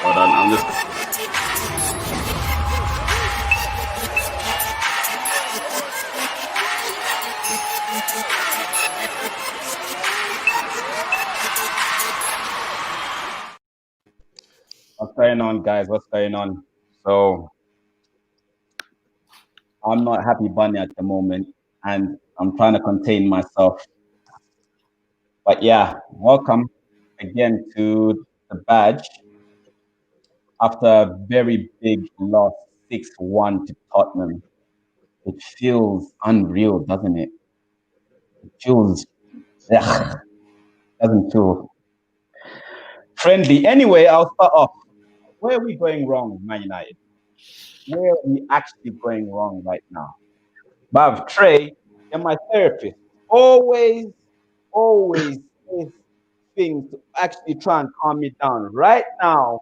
Hold on, I'm just. What's going on, guys? What's going on? So, I'm not happy bunny at the moment, and I'm trying to contain myself. But yeah, welcome again to the badge after a very big loss, 6-1 to Tottenham. It feels unreal, doesn't it? It feels, ugh, doesn't feel friendly. Anyway, I'll start off. Where are we going wrong, Man United? Where are we actually going wrong right now? But Trey, you're my therapist. Always, always says things to actually try and calm me down. Right now,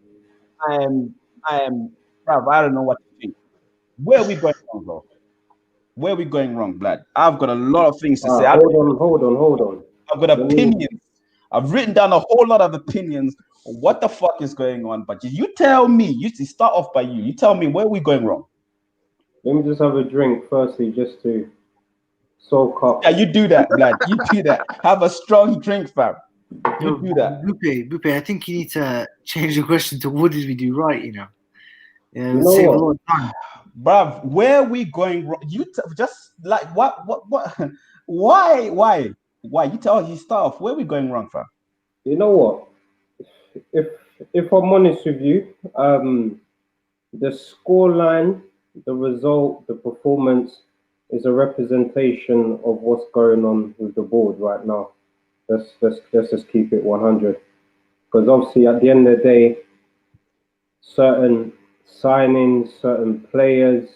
bruv, I don't know what to think. Where are we going wrong, bro? Where are we going wrong, Blood? I've got a lot of things to say. Hold on. I've got opinions. I've written down a whole lot of opinions. What the fuck is going on? But you tell me. You start off by you. You tell me where are we going wrong. Let me just have a drink firstly, just to soak up. Yeah, you do that, Blood. You do that. Have a strong drink, fam. You do that. Bupe, I think you need to change the question to what did we do right, You know know save what? a lot of time. Bruv, where are we going wrong? Just like what why? You tell you start off. Where are we going wrong, fam? You know what? If if I'm honest with you, the scoreline, the result, the performance is a representation of what's going on with the board right now. Let's just keep it 100. Because obviously, at the end of the day, certain signings, certain players,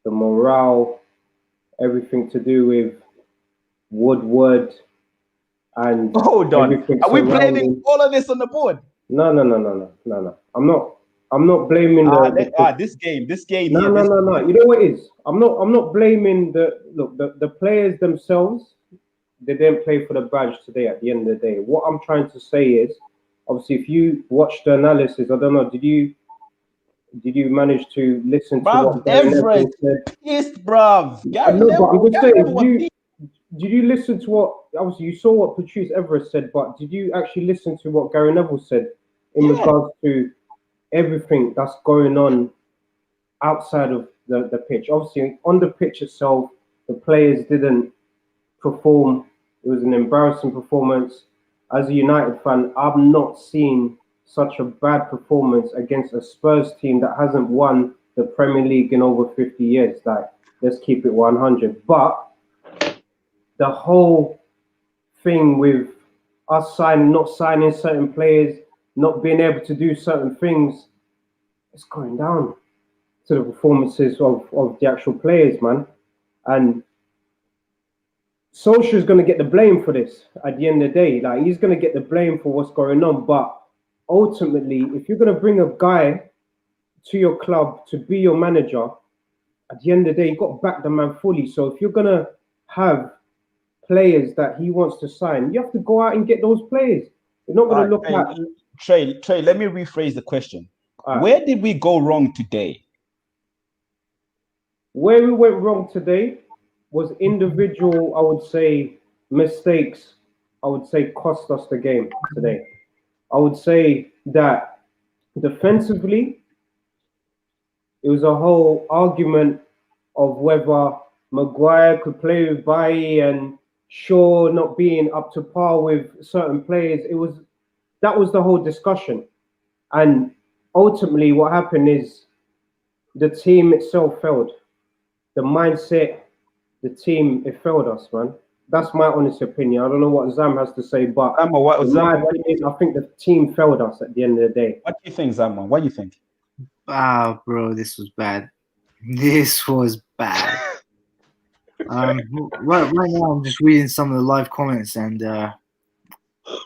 the morale, everything to do with Woodward and Hold on. everything Are we blaming surrounding. all of this on the board? No. I'm not blaming the This game no here, no this no no. You know what it is? I'm not blaming the players themselves. They didn't play for the badge today. At the end of the day, what I'm trying to say is, obviously, if you watched the analysis, I don't know, did you manage to listen to bruv. what Gary Everett Neville said? pissed, bruv. I know, but I'm just Gary saying, Neville was pissed. did you listen to what? Obviously, you saw what Patrice Everett said, but did you actually listen to what Gary Neville said in Yeah. regards to everything that's going on outside of the pitch? Obviously, on the pitch itself, the players didn't perform. It was an embarrassing performance. As a United fan, I've not seen such a bad performance against a Spurs team that hasn't won the Premier League in over 50 years. Like, let's keep it 100. But the whole thing with us not signing certain players, not being able to do certain things, it's going down to the performances of the actual players, man. And Solskjaer's going to get the blame for this at the end of the day. Like, he's going to get the blame for what's going on. But ultimately, if you're going to bring a guy to your club to be your manager, at the end of the day, you've got to back the man fully. So if you're going to have players that he wants to sign, you have to go out and get those players. You're not going to look at... Trey, let me rephrase the question. Right. Where did we go wrong today? Where we went wrong today was individual, I would say, mistakes, I would say, cost us the game today. I would say that defensively, it was a whole argument of whether Maguire could play with Bailly and Shaw not being up to par with certain players. That was the whole discussion. And ultimately what happened is the team itself failed. The mindset, the team, it failed us, man. That's my honest opinion. I don't know what Zam has to say, but in my opinion, I think the team failed us at the end of the day. What do you think, Zaman? What do you think? Bro, this was bad. This was bad. Right now I'm just reading some of the live comments and they're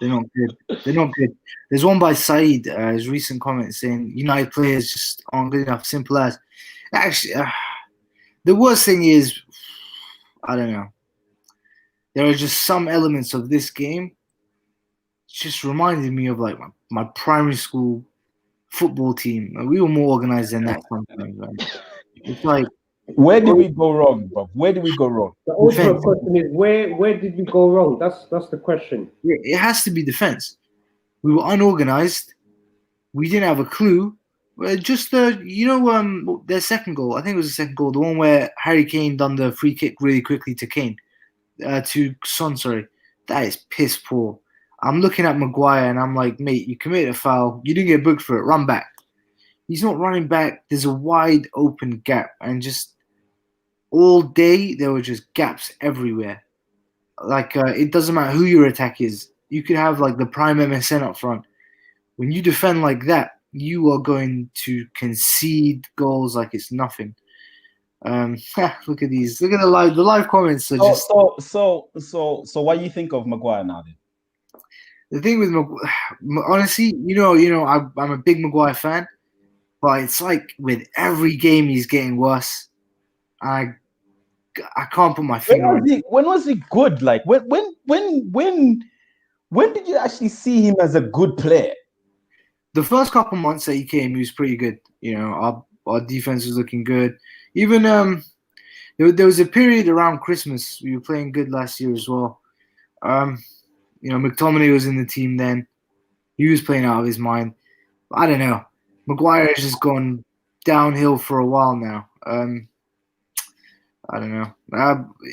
not good. They're not good. There's one by Saeed, his recent comment saying United players just aren't good enough. Simple as. Actually, the worst thing is, I don't know. There are just some elements of this game. It's just reminded me of like my primary school football team. We were more organized than that sometimes, man. It's like Where did we go wrong, bro? Where did we go wrong? The ultimate defense. question is where did we go wrong? That's the question. It has to be defense. We were unorganized. We didn't have a clue. Just their second goal. I think it was the second goal, the one where Harry Kane done the free kick really quickly to Kane, to Son. Sorry, that is piss poor. I'm looking at Maguire and I'm like, mate, you committed a foul. You didn't get booked for it. Run back. He's not running back. There's a wide open gap, and just all day there were just gaps everywhere. Like it doesn't matter who your attack is. You could have like the prime MSN up front. When you defend like that, you are going to concede goals like it's nothing. Look at these. Look at the live comments are just. So what do you think of Maguire now? Then The thing with honestly, I'm a big Maguire fan, but it's like with every game he's getting worse. I can't put my finger on it. when was he good? Like when did you actually see him as a good player? The first couple months that he came, he was pretty good. Our defense was looking good. Even there was a period around Christmas we were playing good last year as well. McTominay was in the team then. He was playing out of his mind. I don't know. Maguire has just gone downhill for a while now. I don't know.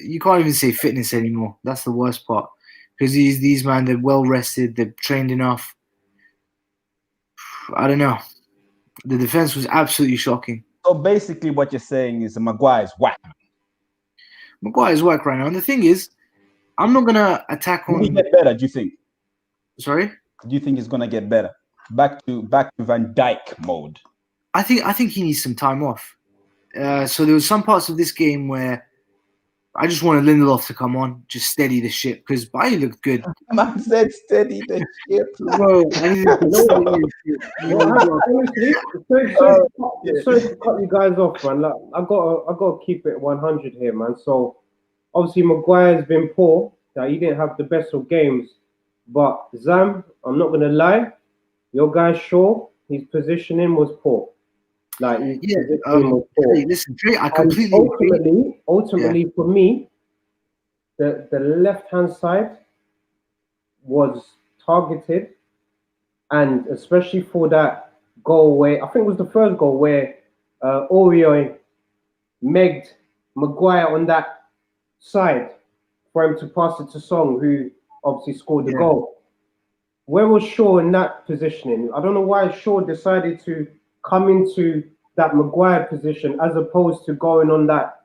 You can't even say fitness anymore. That's the worst part. Because these man, they're well rested. They've trained enough. I don't know. The defense was absolutely shocking. So basically, what you're saying is Maguire's whack. Maguire's whack right now. And the thing is, I'm not gonna attack on. Will he get better? Do you think? Sorry. Do you think he's gonna get better? Back to Van Dijk mode. I think he needs some time off. So there was some parts of this game where I just wanted Lindelof to come on, just steady the ship, because Bailly looked good. Man said steady the ship. Bro, I needed to Sorry to cut you guys off, man. Like, I gotta keep it 100 here, man. So obviously Maguire's been poor. That he didn't have the best of games, but Zam, I'm not gonna lie, your guy Shaw, his positioning was poor. Like was poor. Hey, listen, Trey, I completely agree. Ultimately, for me, the left hand side was targeted, and especially for that goal where I think it was the first goal where Oreo megged Maguire on that side for him to pass it to Song, who obviously scored the goal. Where was Shaw in that positioning? I don't know why Shaw decided to come into that Maguire position as opposed to going on that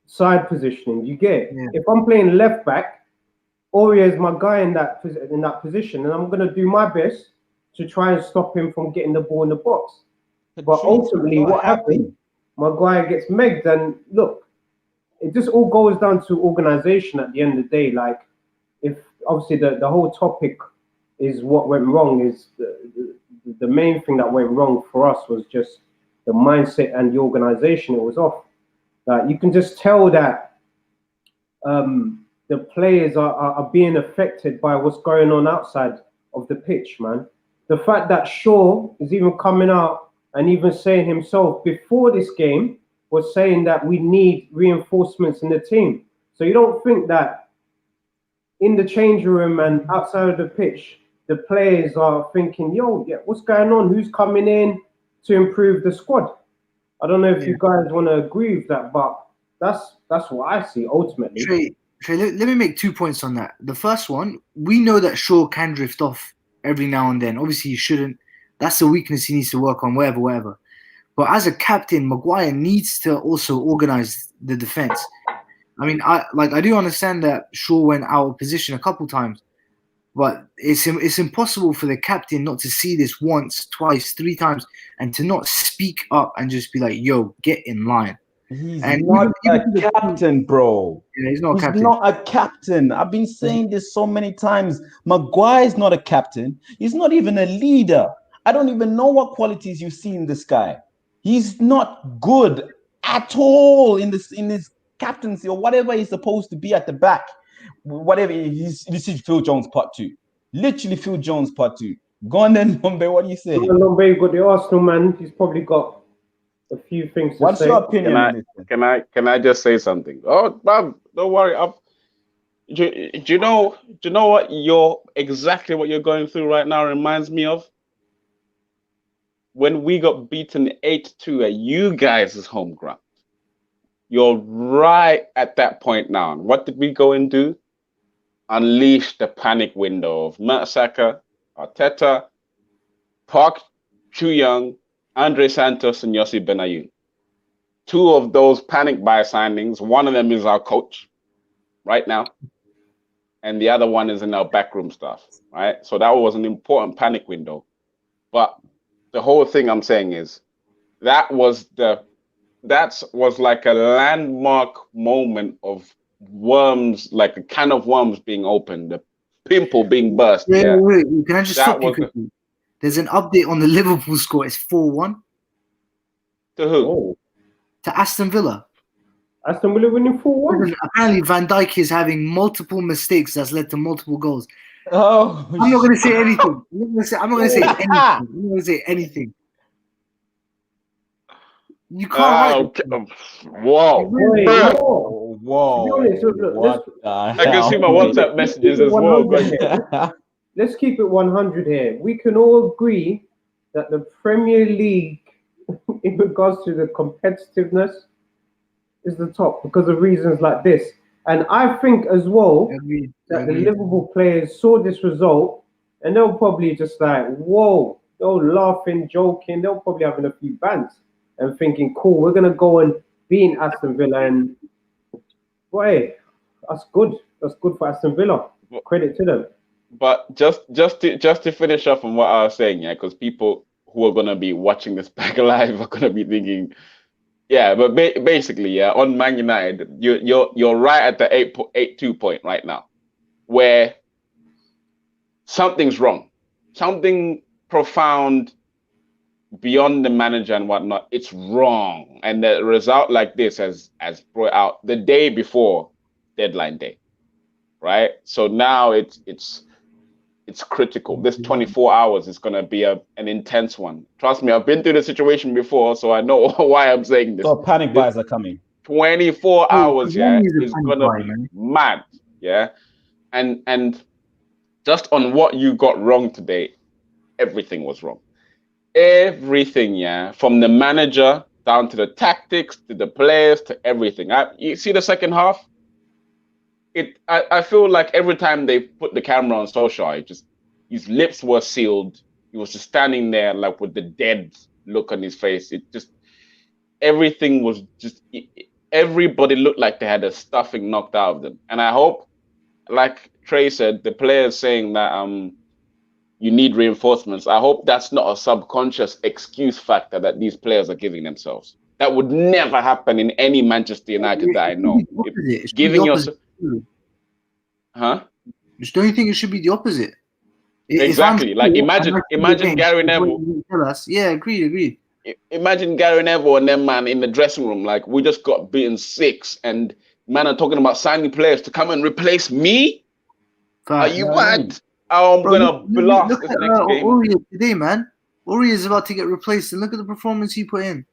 side positioning. You get it? Yeah. If I'm playing left back, Aurier is my guy in that position, and I'm going to do my best to try and stop him from getting the ball in the box. But ultimately, what happened? Maguire gets megged, and look, it just all goes down to organization at the end of the day. Like, if obviously the whole topic is what went wrong, is the main thing that went wrong for us was just the mindset and the organization. It was off. You can just tell that the players are being affected by what's going on outside of the pitch, man. The fact that Shaw is even coming out and even saying himself before this game was saying that we need reinforcements in the team. So you don't think that in the changing room and outside of the pitch, the players are thinking, what's going on? Who's coming in to improve the squad? I don't know if you guys want to agree with that, but that's what I see ultimately. Trey, let me make 2 points on that. The first one, we know that Shaw can drift off every now and then. Obviously, he shouldn't. That's the weakness he needs to work on, whatever. But as a captain, Maguire needs to also organize the defense. I mean, I do understand that Shaw went out of position a couple times, but it's impossible for the captain not to see this once, twice, 3 times, and to not speak up and just be like, "Yo, get in line." He's not a captain, bro. Yeah, he's not a captain. I've been saying this so many times. Maguire's not a captain. He's not even a leader. I don't even know what qualities you see in this guy. He's not good at all in his captaincy or whatever he's supposed to be at the back. Whatever this is Phil Jones part 2. Literally Phil Jones part 2. Go on then, Mumbai. What do you say? Lombe got the Arsenal man. He's probably got a few things to What's say. your opinion on this? Can I just say something? Oh, man, don't worry. Do you know what exactly what you're going through right now reminds me of? When we got beaten 8-2 at you guys' home ground. You're right at that point now. And what did we go and do? Unleash the panic window of Mertesacker, Arteta, Park Chu-young, Andre Santos, and Yossi Benayoun. Two of those panic buy signings, one of them is our coach right now, and the other one is in our backroom staff, right? So that was an important panic window. But the whole thing I'm saying is that was like a landmark moment of worms, like a can of worms being opened, the pimple being burst. Yeah. Wait, can I just That stop you was quickly? There's an update on the Liverpool score. It's 4-1 To who? Oh, to Aston Villa. Aston Villa winning 4-1. Apparently, Van Dijk is having multiple mistakes that's led to multiple goals. Oh, I'm not going to say anything. I'm not going to say anything. I'm not going to say anything. You can't write. Whoa. Wait, whoa, whoa. To be honest, look, What the I can see my hell? WhatsApp messages as well. Let's keep it 100 here. We can all agree that the Premier League, in regards to the competitiveness, is the top because of reasons like this. And I think as well that the Liverpool players saw this result and they'll probably just like, whoa, they'll laughing, joking, they'll probably having a few bants and thinking, cool, we're going to go and beat Aston Villa. And boy, that's good. That's good for Aston Villa. Credit to them. But just to finish off on what I was saying, yeah, because people who are gonna be watching this back live are gonna be thinking, yeah, but basically, yeah, on Man United, you're right at the 8-2 point right now, where something's wrong, something profound beyond the manager and whatnot. It's wrong, and the result like this has brought out the day before deadline day, right? So now it's critical. This 24 hours is going to be an intense one. Trust me, I've been through the situation before, so I know why I'm saying this. So panic buys are coming. 24 hours, yeah, is going to be mad, yeah? And just on what you got wrong today, everything was wrong. Everything, yeah, from the manager down to the tactics, to the players, to everything. You see the second half? I feel like every time they put the camera on Solskjaer, his lips were sealed. He was just standing there like with the dead look on his face. Everything was everybody looked like they had a stuffing knocked out of them. And I hope, like Trey said, the players saying that you need reinforcements. I hope that's not a subconscious excuse factor that these players are giving themselves. That would never happen in any Manchester United that I know. Giving yourself. Huh? Don't you think it should be the opposite? Exactly. Like imagine Gary Neville. Yeah, agreed. Imagine Gary Neville and them man in the dressing room. Like, we just got beaten 6, and man are talking about signing players to come and replace me. Are you mad? I'm gonna blast this next game. Aurier today, man. Aurier is about to get replaced, and look at the performance he put in.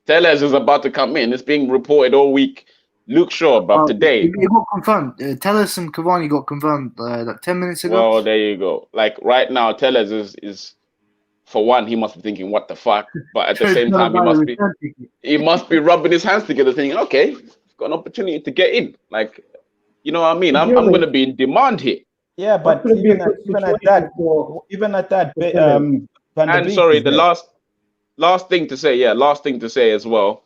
Tellez is about to come in. It's being reported all week. Luke Shaw, but today it got confirmed. Tellez and Cavani got confirmed like 10 minutes ago. Well, there you go. Like right now, Tellez is for one, he must be thinking, "What the fuck?" But at the same time, he must be rubbing his hands together, thinking, "Okay, I've got an opportunity to get in." Like, you know what I mean? I'm going to be in demand here. Yeah, but even at that, and sorry, the last thing to say as well.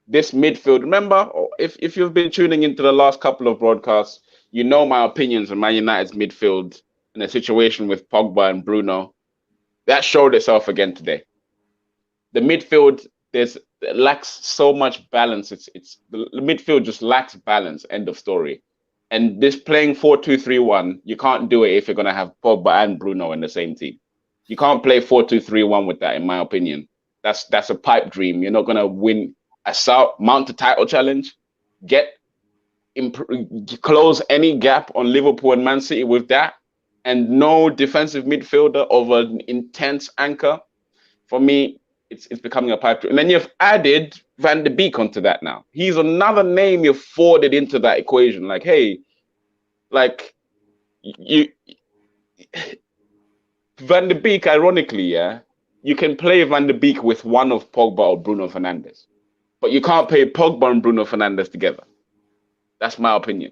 This midfield, remember, if you've been tuning into the last couple of broadcasts, you know my opinions on Man United's midfield and the situation with Pogba and Bruno. That showed itself again today. The midfield lacks so much balance. The midfield just lacks balance. End of story. And this playing 4-2-3-1, you can't do it if you're going to have Pogba and Bruno in the same team. You can't play 4-2-3-1 with that, in my opinion. That's a pipe dream. You're not going to win. Mount a title challenge, close any gap on Liverpool and Man City with that, and no defensive midfielder of an intense anchor, for me, it's becoming a pipe dream. And then you've added Van de Beek onto that now. He's another name you've forwarded into that equation. Like, hey, like you Van de Beek, ironically, yeah, you can play Van de Beek with one of Pogba or Bruno Fernandes, but you can't play Pogba and Bruno Fernandes together. That's my opinion.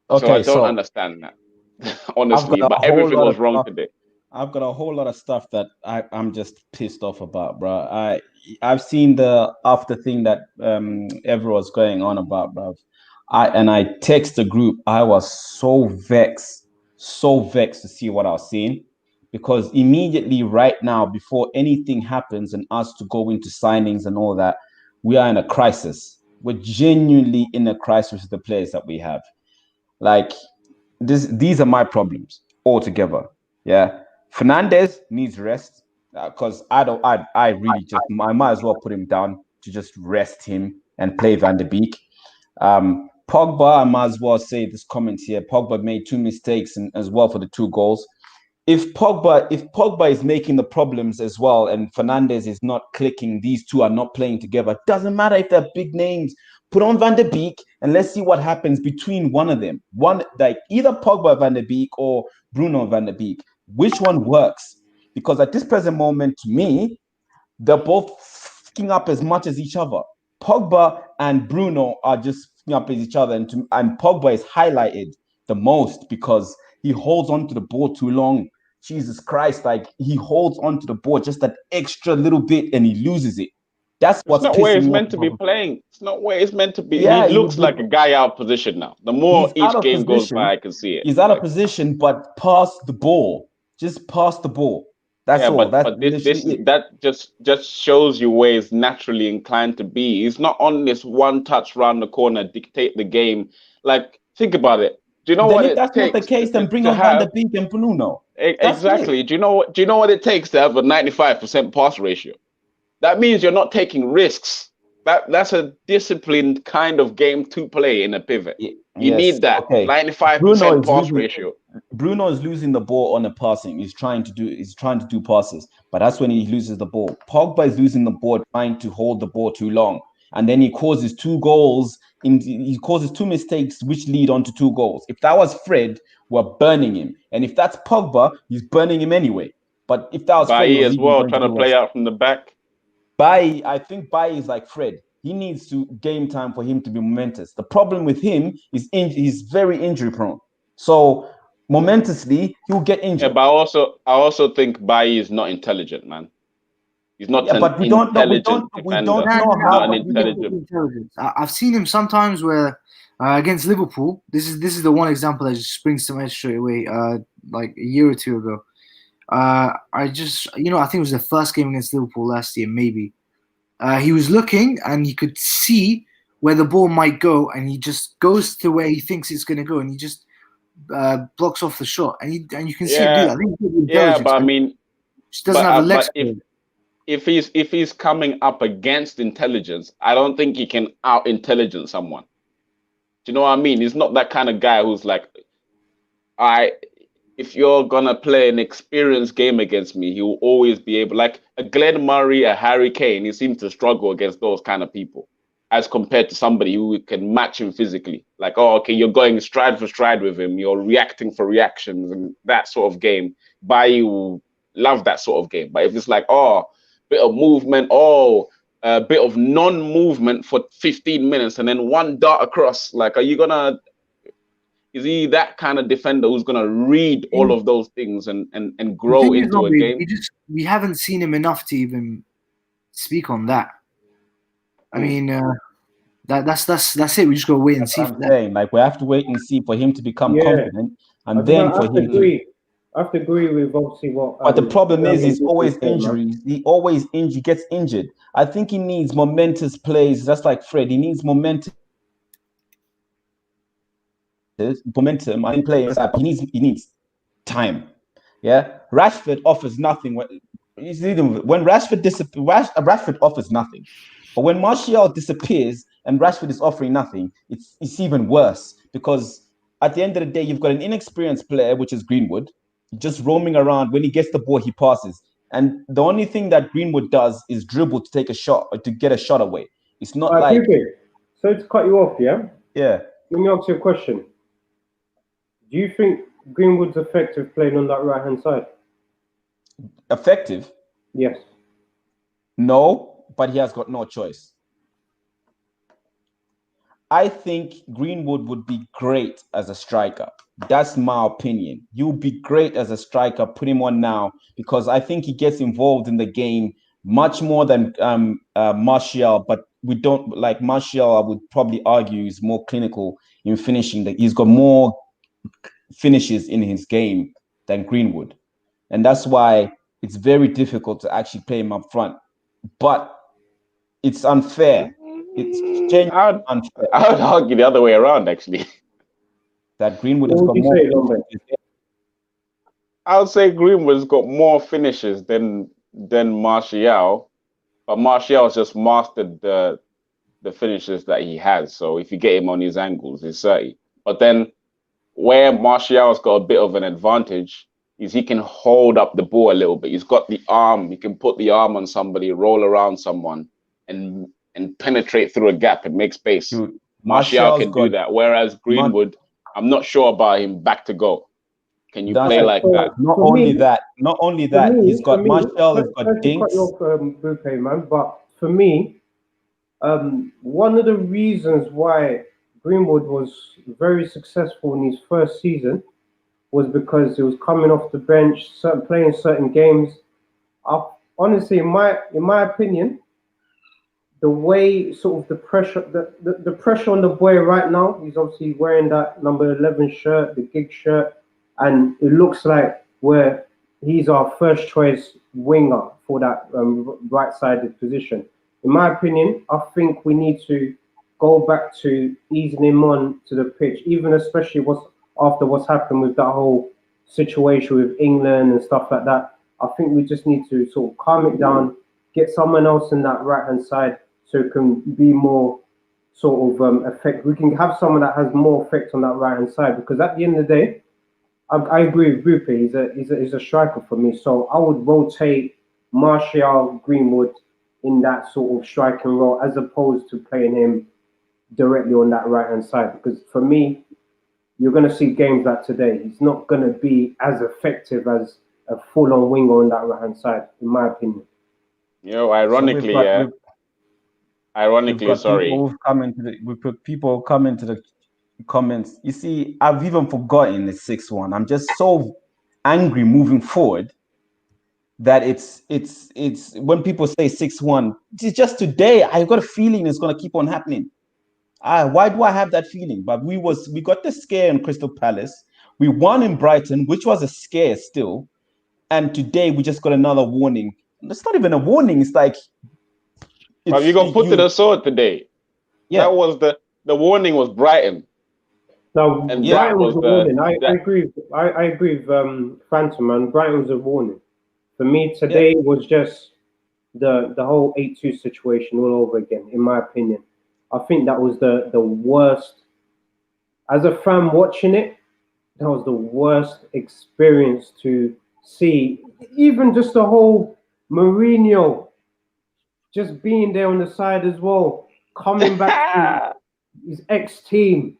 So I Okay, don't so understand that, honestly. But everything was wrong today. I've got a whole lot of stuff that I'm just pissed off about, bro. I've seen the after thing that everyone's going on about, bro. I text the group. I was so vexed to see what I was seeing, because immediately right now, before anything happens and us to go into signings and all that, we are in a crisis. We're genuinely in a crisis with the players that we have. Like these are my problems altogether. Yeah, Fernandez needs rest, because I really just I might as well put him down to just rest him and play Van de Beek. Pogba, I might as well say this comment here. Pogba made 2 mistakes and as well for the 2 goals. If Pogba is making the problems as well and Fernandez is not clicking, these two are not playing together. Doesn't matter if they're big names. Put on Van de Beek and let's see what happens between one of them. One, like either Pogba Van de Beek or Bruno Van de Beek. Which one works? Because at this present moment, to me, they're both fucking up as much as each other. Pogba and Bruno are just fucking up as each other, and Pogba is highlighted the most because he holds on to the ball too long. Jesus Christ, like he holds on to the ball just that extra little bit and he loses it. That's It's what's not where pissing he's me meant to be off. playing. It's not where he's meant to be. He Yeah, looks like a guy out of position now. The more he's out each of game goes by, position. I can see it. He's out of Like, position, but pass the ball. Just pass the ball. That's yeah, all. That's but literally it. that just shows you where he's naturally inclined to be. He's not on this one touch round the corner, dictate the game. Like, think about it. Do you know Then what if it that's not the takes case, then bring to on Van de have Beek and Bruno. That's it. exactly? Do you know what it takes to have a 95% pass ratio? That means you're not taking risks. That's a disciplined kind of game to play in a pivot. You Yes. need that Okay. Bruno 95% is pass losing. ratio. Bruno is losing the ball on the passing. He's trying to do passes, but that's when he loses the ball. Pogba is losing the ball trying to hold the ball too long, and then he causes 2 goals. He causes 2 mistakes, which lead on to 2 goals. If that was Fred, we're burning him, and if that's Pogba, he's burning him anyway. But if that was Fred, it Bailly was as even well, going to trying be to play worse. out from the back. I think Bailly is like Fred. He needs to game time for him to be momentous. The problem with him is he's very injury prone. So momentously, he'll get Yeah, injured. but I also think Bailly is not intelligent, man. He's not Yeah, an but intelligent we don't defender. No, know no, He's no. not how an I think intelligent. it's intelligence. I've seen him sometimes where against Liverpool. This is the one example that just springs to mind straight away. Like a year or 2 ago. I just I think it was the first game against Liverpool last year, maybe. He was looking and he could see where the ball might go, and he just goes to where he thinks it's going to go, and he just blocks off the shot, and you can see him do Yeah, that. I think he's yeah, intelligence, but I but mean, he just doesn't have the legs but for it. if he's coming up against intelligence, I don't think he can out intelligence someone. Do you know what I mean? He's not that kind of guy who's like, I if you're gonna play an experienced game against me, he will always be able, like a Glenn Murray, a Harry Kane. He seems to struggle against those kind of people, as compared to somebody who can match him physically. Like, oh, okay, you're going stride for stride with him, you're reacting for reactions, and that sort of game. Bailly will love that sort of game. But if it's like, oh, bit of movement, oh, a bit of non-movement for 15 minutes, and then one dart across, like, are you gonna? Is he that kind of defender who's going to read all of those things and The grow thing is, into a Robbie, game? we haven't seen him enough to even speak on that. I mean, that's it. We just gotta wait and That's see what for I'm that. saying. Like we have to wait and see for him to become Yeah, confident, I and don't know. then I for have to him to. agree. I have to agree with obviously what But the problem is, Daniel he's Wood always was saying, man. injuries. He always gets injured. I think he needs momentous plays, just like Fred. He needs momentum. I didn't play. He needs time. Yeah, Rashford offers nothing. When Rashford disappears, Rashford offers nothing. But when Martial disappears and Rashford is offering nothing, it's even worse because at the end of the day, you've got an inexperienced player, which is Greenwood, just roaming around. When he gets the ball, he passes. And the only thing that Greenwood does is dribble to take a shot or to get a shot away. It's not like, so to cut you off, yeah? Yeah. Let me ask you a question. Do you think Greenwood's effective playing on that right-hand side? Effective? Yes. No, but he has got no choice. I think Greenwood would be great as a striker. That's my opinion. He would be great as a striker. Put him on now because I think he gets involved in the game much more than Martial. But we don't like Martial. I would probably argue is more clinical in finishing. He's got more finishes in his game than Greenwood, and that's why it's very difficult to actually play him up front. But it's unfair. It's genuinely unfair. I would argue the other way around, actually. That Greenwood has got more finishes. I would say Greenwood's got more finishes than Martial, but Martial's just mastered the finishes that he has. So if you get him on his angles, it's 30. But then where Martial's got a bit of an advantage is he can hold up the ball a little bit. He's got the arm. He can put the arm on somebody, roll around someone, and penetrate through a gap and make space. Dude, Martial can do that. Whereas Greenwood, I'm not sure about him back to go. Can you play like that? Not only that, he's got Martial has got dinks. Bupe, man, but for me, one of the reasons why Greenwood was very successful in his first season was because he was coming off the bench, playing certain games. Honestly, in my opinion, the way sort of the pressure on the boy right now, he's obviously wearing that number 11 shirt, the gig shirt, and it looks like where he's our first choice winger for that right-sided position. In my opinion, I think we need to go back to easing him on to the pitch, even especially after what's happened with that whole situation with England and stuff like that. I think we just need to sort of calm it down, get someone else in that right-hand side so it can be more sort of effect. We can have someone that has more effect on that right-hand side because at the end of the day, I agree with Bupe. He's a striker for me. So I would rotate Martial, Greenwood in that sort of striking role as opposed to playing him directly on that right-hand side. Because for me, you're going to see games like today. He's not going to be as effective as a full-on winger on that right-hand side, in my opinion. You know, ironically, sorry. We put people come into the comments. You see, I've even forgotten it's 6-1. I'm just so angry moving forward that it's when people say 6-1, it's just today. I've got a feeling it's going to keep on happening. Why do I have that feeling? But we got the scare in Crystal Palace. We won in Brighton, which was a scare still. And today we just got another warning. It's not even a warning. It's like you got put to the sword today. Yeah, that was the warning was Brighton. No, and Brighton was a warning. I agree. I agree with Phantom, man. Brighton was a warning. For me, today was just the whole 8-2 situation all over again. In my opinion, I think that was the worst. As a fan watching it, that was the worst experience to see. Even just the whole Mourinho just being there on the side as well, coming back to his ex-team.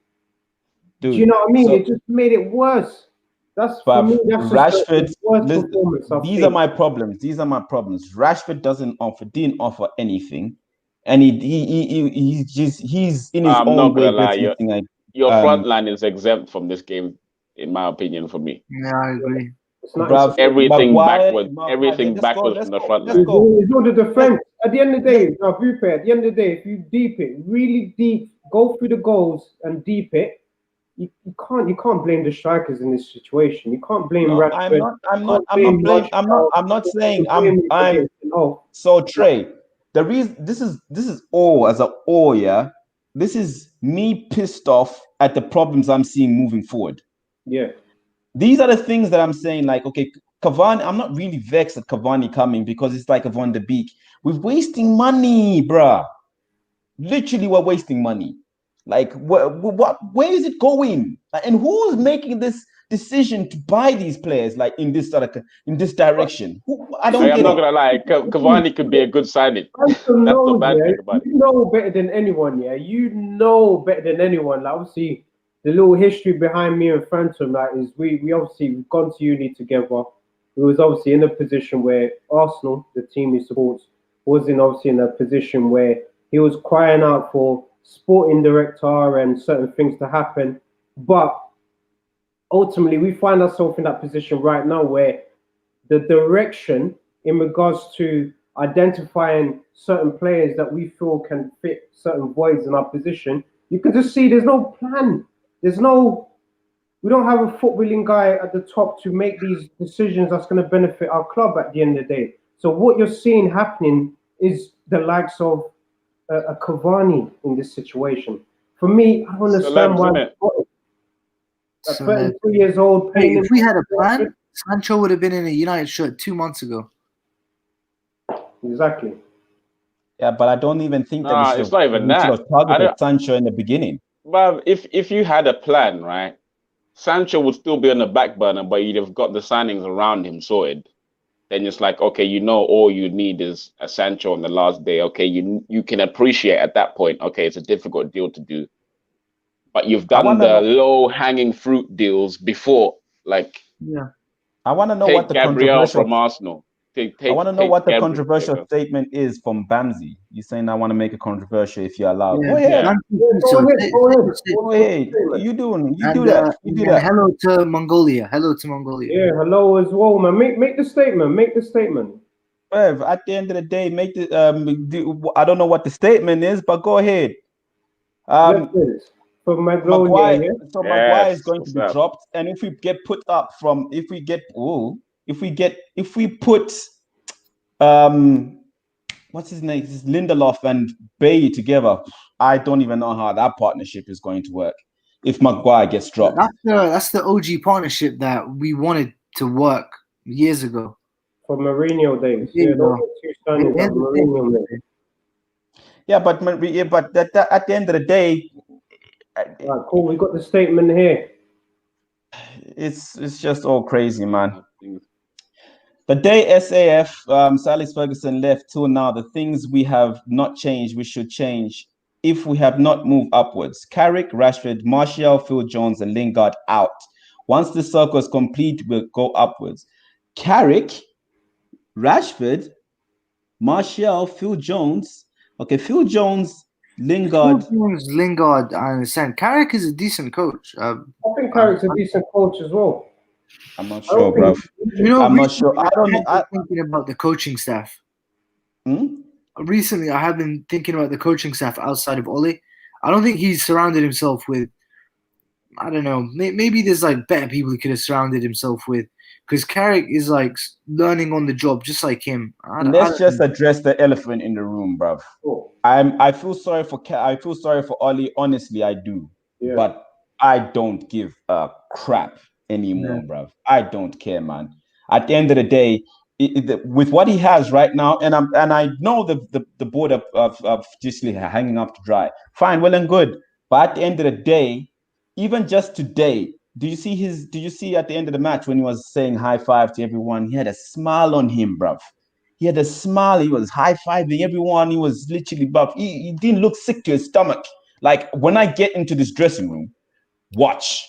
Dude, do you know what I mean? It just made it worse. That's for me. That's Rashford. These are my problems. Rashford didn't offer anything, and he's in his own way. Your front line is exempt from this game, in my opinion. For me, yeah, I agree. Everything backwards from the front line. It's not the defense. At the end of the day, at the end of the day, if you deep it really deep, go through the goals and deep it. You can't blame the strikers in this situation. You can't blame Rashford. I'm not saying I'm so Trey. The reason this is all as a all, yeah. This is me pissed off at the problems I'm seeing moving forward. Yeah. These are the things that I'm saying, like, okay, Cavani, I'm not really vexed at Cavani coming because it's like a Van de Beek. We're wasting money, bruh. Literally, we're wasting money. Like, where is it going? And who's making this decision to buy these players, like in this direction? I don't I'm get not it. gonna lie, Cavani could be a good signing. That's the bad thing about it. You know better than anyone, yeah. You know better than anyone. Like, obviously, the little history behind me and Phantom, like, is we obviously we've gone to uni together. We was obviously in a position where Arsenal, the team he supports, was obviously in a position where he was crying out for sporting director and certain things to happen. But ultimately, we find ourselves in that position right now where the direction in regards to identifying certain players that we feel can fit certain voids in our position, you can just see there's no plan. We don't have a footballing guy at the top to make these decisions that's going to benefit our club at the end of the day. So what you're seeing happening is the likes of a Cavani in this situation. For me, I don't understand Celebs, why. innit? At 32 years old, Hey, paying if we had a plan, Sancho would have been in a United shirt 2 months ago. Exactly. Yeah, but I don't even think that Nah, it's not even we should that. have I targeted don't. Sancho in the beginning. But if you had a plan, right, Sancho would still be on the back burner, but you'd have got the signings around him sorted. Then it's like, okay, you know, all you need is a Sancho on the last day. Okay, you can appreciate at that point. Okay, it's a difficult deal to do, but you've I done want to the know. low hanging fruit deals before. Like, Yeah. I want to know what take the Gabriel controversial. from Arsenal. I want to know Take what the Gabriel. controversial statement is from Bamsey. You saying I want to make a controversial if you're allowed. Yeah, Go ahead. Yeah. Go ahead, go ahead. Go ahead. You do And, that. You do and that. hello to Mongolia. Hello to Mongolia. Yeah, hello as well, man. Make the statement. Make the statement. Bev, at the end of the day, I don't know what the statement is, but go ahead. Reference for Magnolia, Maguire. yeah? So Maguire is Yes. going to What's be up? dropped, and if we put what's his name? This is Lindelof and Bailly together. I don't even know how that partnership is going to work if Maguire gets dropped. That's the OG partnership that we wanted to work years ago. For Mourinho days. There Yeah, you those go. are two signings that Mourinho made. Yeah, but at the end of the day, Right, cool. We got the statement here. it's just all crazy, man. The day SAF, Sally Ferguson left till now, the things we have not changed, we should change if we have not moved upwards. Carrick, Rashford, Martial, Phil Jones, and Lingard out. Once the circle is complete, we'll go upwards. Carrick, Rashford, Martial, Phil Jones. Okay, Phil Jones, Lingard. Lingard, I understand. Carrick is a decent coach. I think Carrick's a decent coach as well. I'm not sure, bro. You know, I'm not sure. I don't. been thinking about the coaching staff. Recently, I have been thinking about the coaching staff outside of Ole. I don't think he's surrounded himself with. I don't know. Maybe there's like better people he could have surrounded himself with. Because Carrick is like learning on the job, just like him. Let's just address the elephant in the room, bruv. Cool. I feel sorry for Ollie. Honestly, I do. Yeah. But I don't give a crap anymore, bruv. I don't care, man. At the end of the day, with what he has right now, and I know the board of just hanging up to dry. Fine, well and good. But at the end of the day, even just today, did you see at the end of the match when he was saying high five to everyone? He had a smile on him, bruv. He had a smile. He was high-fiving everyone. He was literally buff. He didn't look sick to his stomach. Like, when I get into this dressing room, watch.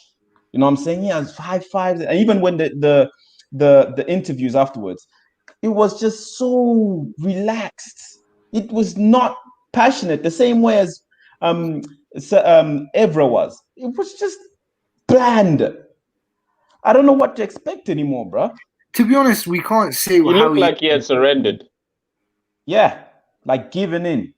You know what I'm saying? He has high fives. And even when the interviews afterwards, it was just so relaxed. It was not passionate the same way as Evra was. It was just bland. I don't know what to expect anymore, bro. To be honest, we can't say He looked like he had surrendered. Yeah, like giving in.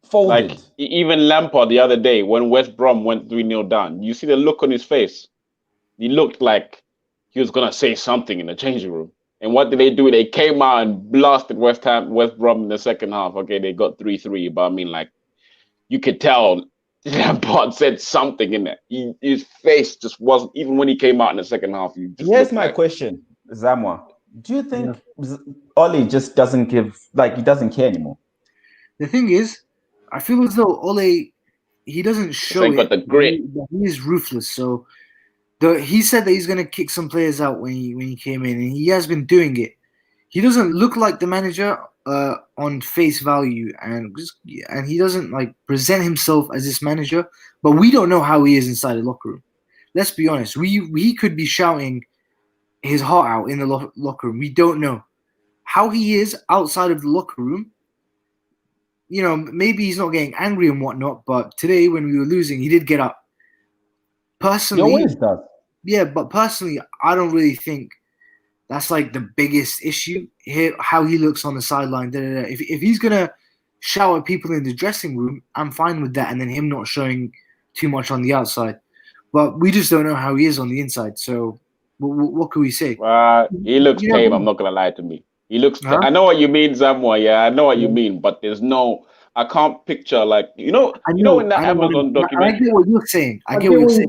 Folded. Like even Lampard the other day when West Brom went 3-0 down. You see the look on his face. He looked like he was gonna say something in the changing room. And what did they do? They came out and blasted West Brom in the second half. Okay, they got 3-3, but I mean, like, you could tell Lampard said something in there. His face just wasn't, even when he came out in the second half. Here's my question, Zamwa. Do you think Oli just doesn't he doesn't care anymore? The thing is, I feel as though Ole he doesn't show ain't got it. the grit. He is ruthless. So he said that he's going to kick some players out when he came in, and he has been doing it. He doesn't look like the manager on face value, and he doesn't like present himself as this manager. But we don't know how he is inside the locker room. Let's be honest. We could be shouting his heart out in the locker room. We don't know how he is outside of the locker room. You know, maybe he's not getting angry and whatnot, but today when we were losing, he did get up. Personally, he always does. Yeah, but personally, I don't really think that's like the biggest issue here. How he looks on the sideline. If he's gonna shout at people in the dressing room, I'm fine with that, and then him not showing too much on the outside. But we just don't know how he is on the inside. So what can we say? He looks tame. I'm not gonna lie to me. He looks. Huh? I know what you mean, Zamwa. Yeah, I know what you mean. But there's no. I can't picture like you know in that Amazon documentary. I get what you're saying. I get what you're saying.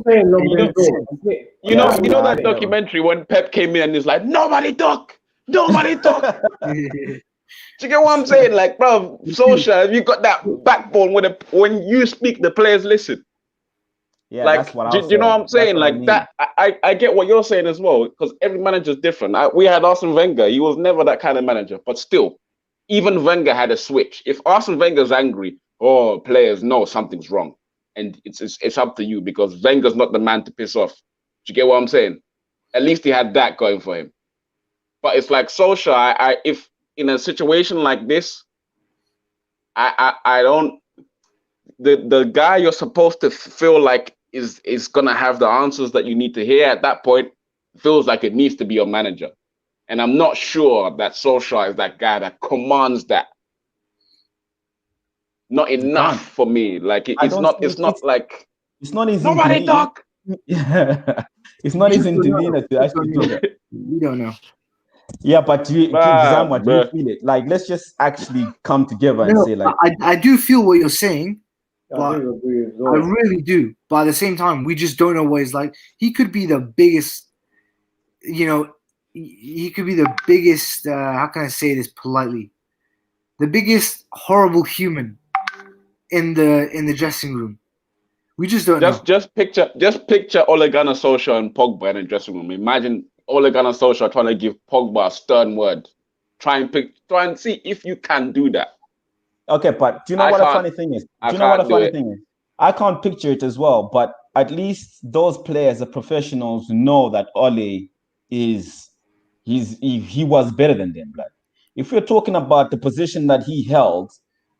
You know that documentary when Pep came in and he's like, nobody talk. You get what I'm saying? Like, bro, Solskjaer, you got that backbone when you speak, the players listen. Yeah, like, that's what do you know what I'm saying? Like I mean. That, I get what you're saying as well, because every manager's different. We had Arsene Wenger. He was never that kind of manager, but still, even Wenger had a switch. If Arsene Wenger's angry, players know something's wrong, and it's up to you because Wenger's not the man to piss off. Do you get what I'm saying? At least he had that going for him. But it's like Solskjaer. If in a situation like this, I don't. The guy you're supposed to feel like is gonna have the answers that you need to hear at that point feels like it needs to be your manager, and I'm not sure that Solskjaer is that guy that commands that. Not enough for me. Like it's not like it's not easy. Nobody talk. Yeah, it's not easy to demeanor to actually do that. We don't know. Yeah, but do you feel it? Like, let's just actually come together and say, like, I do feel what you're saying. I do agree as well. I really do. But at the same time, we just don't know what he's like. He could be the biggest, he could be the biggest, how can I say this politely? The biggest horrible human in the dressing room. We just don't know. Just picture Ole Gunnar Solskjaer and Pogba in the dressing room. Imagine Ole Gunnar Solskjaer trying to give Pogba a stern word. Try and see if you can do that. Okay, but do you know what the funny thing is? I can't picture it as well, but at least those players, the professionals, know that Ole he was better than them. Like, if we're talking about the position that he held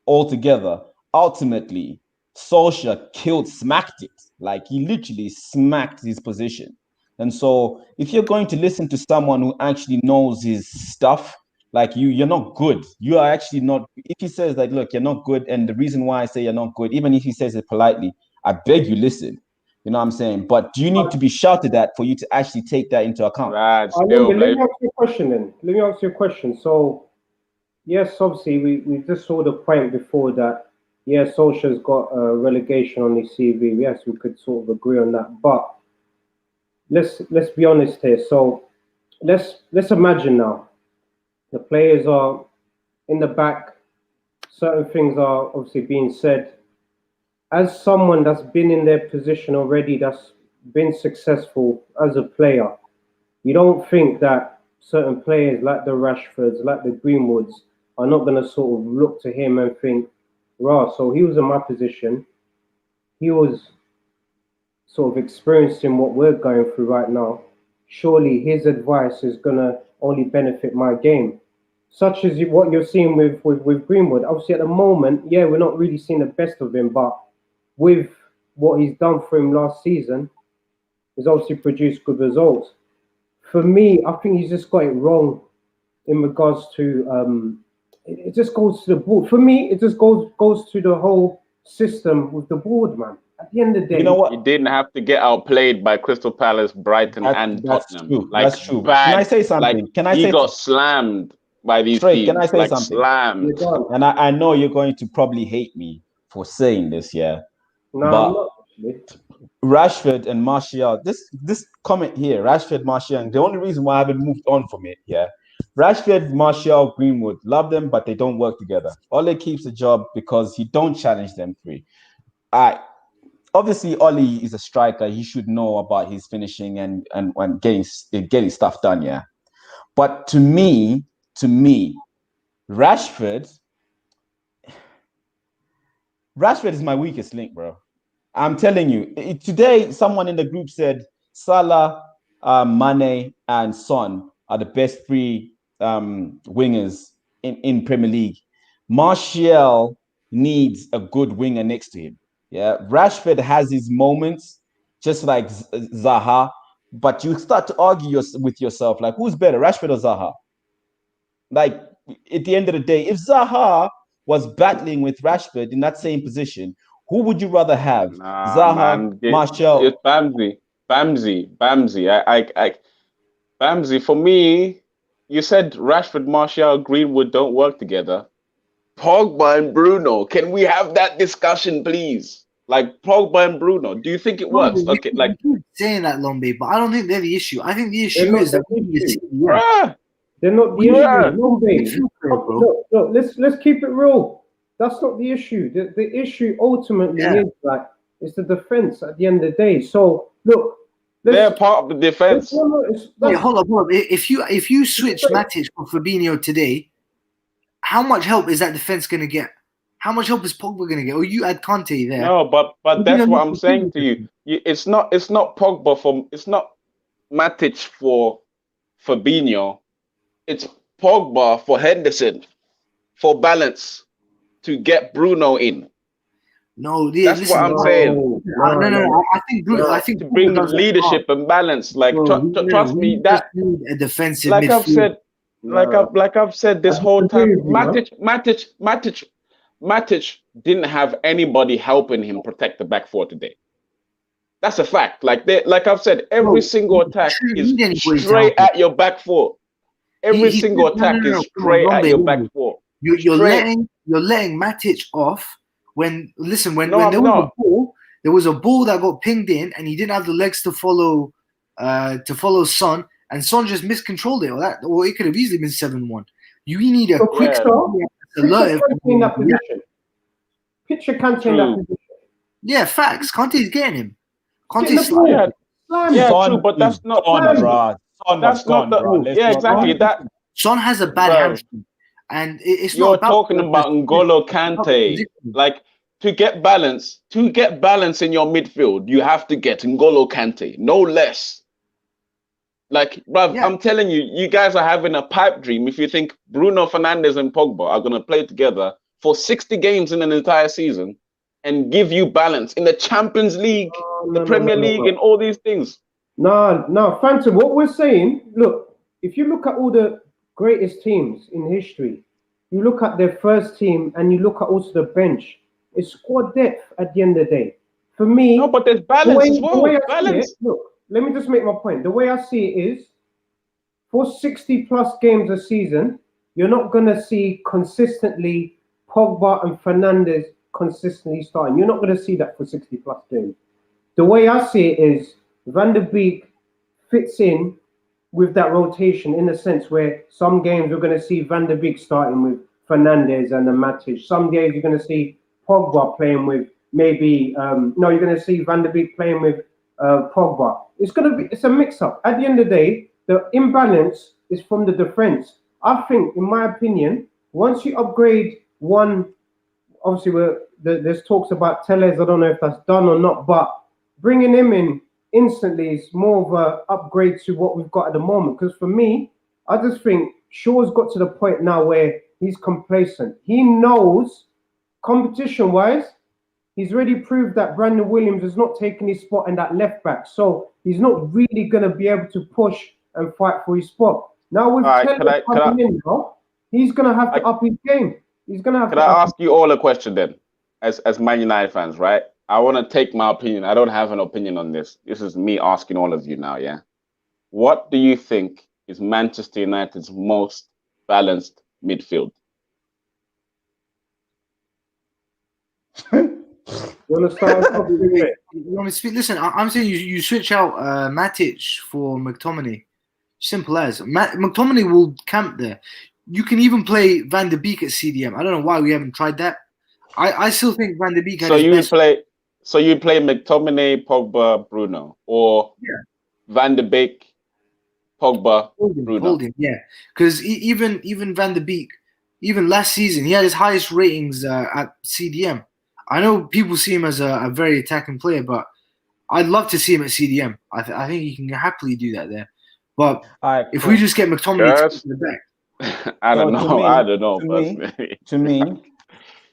altogether, ultimately, Solskjaer smacked it. Like, he literally smacked his position. And so if you're going to listen to someone who actually knows his stuff, like you're not good. You are actually not. If he says that, look, you're not good, and the reason why I say you're not good, even if he says it politely, I beg you listen. You know what I'm saying? But do you need to be shouted at for you to actually take that into account? Right, let me ask you a question then. Let me ask you a question. So, yes, obviously, we just saw the point before that, yes, Solskjaer's got a relegation on his CV. Yes, we could sort of agree on that. But let's be honest here. So, let's imagine now. The players are in the back. Certain things are obviously being said. As someone that's been in their position already, that's been successful as a player, you don't think that certain players like the Rashfords, like the Greenwoods, are not going to sort of look to him and think, "Rah, so he was in my position. He was sort of experiencing what we're going through right now. Surely his advice is going to only benefit my game." Such as what you're seeing with Greenwood. Obviously, at the moment, yeah, we're not really seeing the best of him, but with what he's done for him last season, he's obviously produced good results. For me, I think he's just got it wrong in regards to it just goes to the board. For me, it just goes to the whole system with the board, man. At the end of the day, you know what? He didn't have to get outplayed by Crystal Palace, Brighton, and Tottenham. True. Like, that's true. Bad, can I say something? He got slammed by these teams. Can I say something? Slammed. And I know you're going to probably hate me for saying this, yeah. No, but I'm not actually. Rashford and Martial, this comment here, Rashford, Martial, the only reason why I haven't moved on from it, yeah. Rashford, Martial, Greenwood, love them, but they don't work together. Ole keeps the job because he don't challenge them three. obviously Ollie is a striker. He should know about his finishing and getting stuff done. Yeah, but to me, Rashford is my weakest link, bro. I'm telling you. Today, someone in the group said Salah, Mane, and Son are the best three wingers in Premier League. Martial needs a good winger next to him. Yeah, Rashford has his moments, just like Zaha, but you start to argue with yourself, like, who's better, Rashford or Zaha? Like, at the end of the day, if Zaha was battling with Rashford in that same position, who would you rather have? Nah, Zaha, man, it's Martial? Bamsey. Bamsey. For me, you said Rashford, Martial, Greenwood don't work together. Pogba and Bruno. Can we have that discussion, please? Like Pogba and Bruno. Do you think it works? Lombe, Okay, like, you keep saying that, Lombe, but I don't think they're the issue. I think the They're issue not is that the we issue. see, yeah, bruh, They're not the we issue. bruh. No, babe. midfield, bro. Look, let's keep it real. That's not the issue. The issue ultimately Yeah. is like it's the defense at the end of the day. So look, They're let's part of the defense. Wait, that's hold up. If you switch Matic for Fabinho today, how much help is that defense going to get? How much help is Pogba going to get? Or you add Conte there. No, but Fabinho that's what needs I'm to saying do to you. it. It's not Pogba for it's not Matic for Fabinho. It's Pogba for Henderson for balance to get Bruno in. No, yeah, That's what listen. I'm saying. No. I think To Pogba bring does that leadership and balance. Like trust we me, just that need a defensive like I've midfield. said, like I've said this I whole disagree time, with you, Matic didn't have anybody helping him protect the back four today. That's a fact. Like I've said, every Bro, single he attack shouldn't is need anybody to help straight him. at your back four. Every He single no, attack is come on, straight at Lombe, your Lombe. back four. You're Straight. letting Matic off when No, when I'm not. there was a ball that got pinged in and he didn't have the legs to follow Son, and Son just miscontrolled it, or it could have easily been 7-1. You need a So quick Yeah, Picture alert. Kante in that position. Picture Kante in that true. position. Yeah, facts. Conte's getting him. Getting the Conte's ball. Yeah, Slam. yeah, true. Son But is that's not gone, Slam. bro. Son was that's not gone, the bro. Let's yeah, not exactly. That Son has a bad bro. hamstring, and it's not You're about talking about N'Golo Kante. Like to get balance in your midfield, you have to get N'Golo Kante, no less. Like, bruv, Yeah. I'm telling you, you guys are having a pipe dream if you think Bruno Fernandes and Pogba are going to play together for 60 games in an entire season and give you balance in the Champions League, the Premier League, and all these things. No, Phantom, what we're saying, look, if you look at all the greatest teams in history, you look at their first team and you look at also the bench, it's squad depth at the end of the day. For me, No, but there's the balance as the way well. I see it, Balance. look, let me just make my point. The way I see it is for 60 plus games a season, you're not going to see consistently Pogba and Fernandes consistently starting. You're not going to see that for 60 plus games. The way I see it is Van der Beek fits in with that rotation in the sense where some games we're going to see Van der Beek starting with Fernandes and the Matic. Some games you're going to see Pogba playing with maybe you're going to see Van der Beek playing with Pogba. It's a mix up. At the end of the day, the imbalance is from the defense. I think, in my opinion, once you upgrade one, obviously there's talks about Tellez. I don't know if that's done or not, but bringing him in instantly is more of an upgrade to what we've got at the moment. Because for me, I just think Shaw's got to the point now where he's complacent. He knows, competition-wise, he's already proved that Brandon Williams is not taking his spot in that left back. So he's not really going to be able to push and fight for his spot. Now with Taylor coming in now, he's going to have to up his game. He's going to have to. Can I ask you all a question then, as Man United fans, right? I want to take my opinion. I don't have an opinion on this. This is me asking all of you now, yeah? What do you think is Manchester United's most balanced midfield? You want to start? Listen, I'm saying you switch out Matic for McTominay. Simple as. McTominay will camp there. You can even play Van der Beek at CDM. I don't know why we haven't tried that. I still think Van der Beek had So his you would best. play So you play McTominay, Pogba, Bruno, or Van de Beek, Pogba, Bruno. Hold him, yeah. Because even Van de Beek, even last season, he had his highest ratings at CDM. I know people see him as a very attacking player, but I'd love to see him at CDM. I think he can happily do that there. But if we just get McTominay to the back, I don't know. I don't know. To me,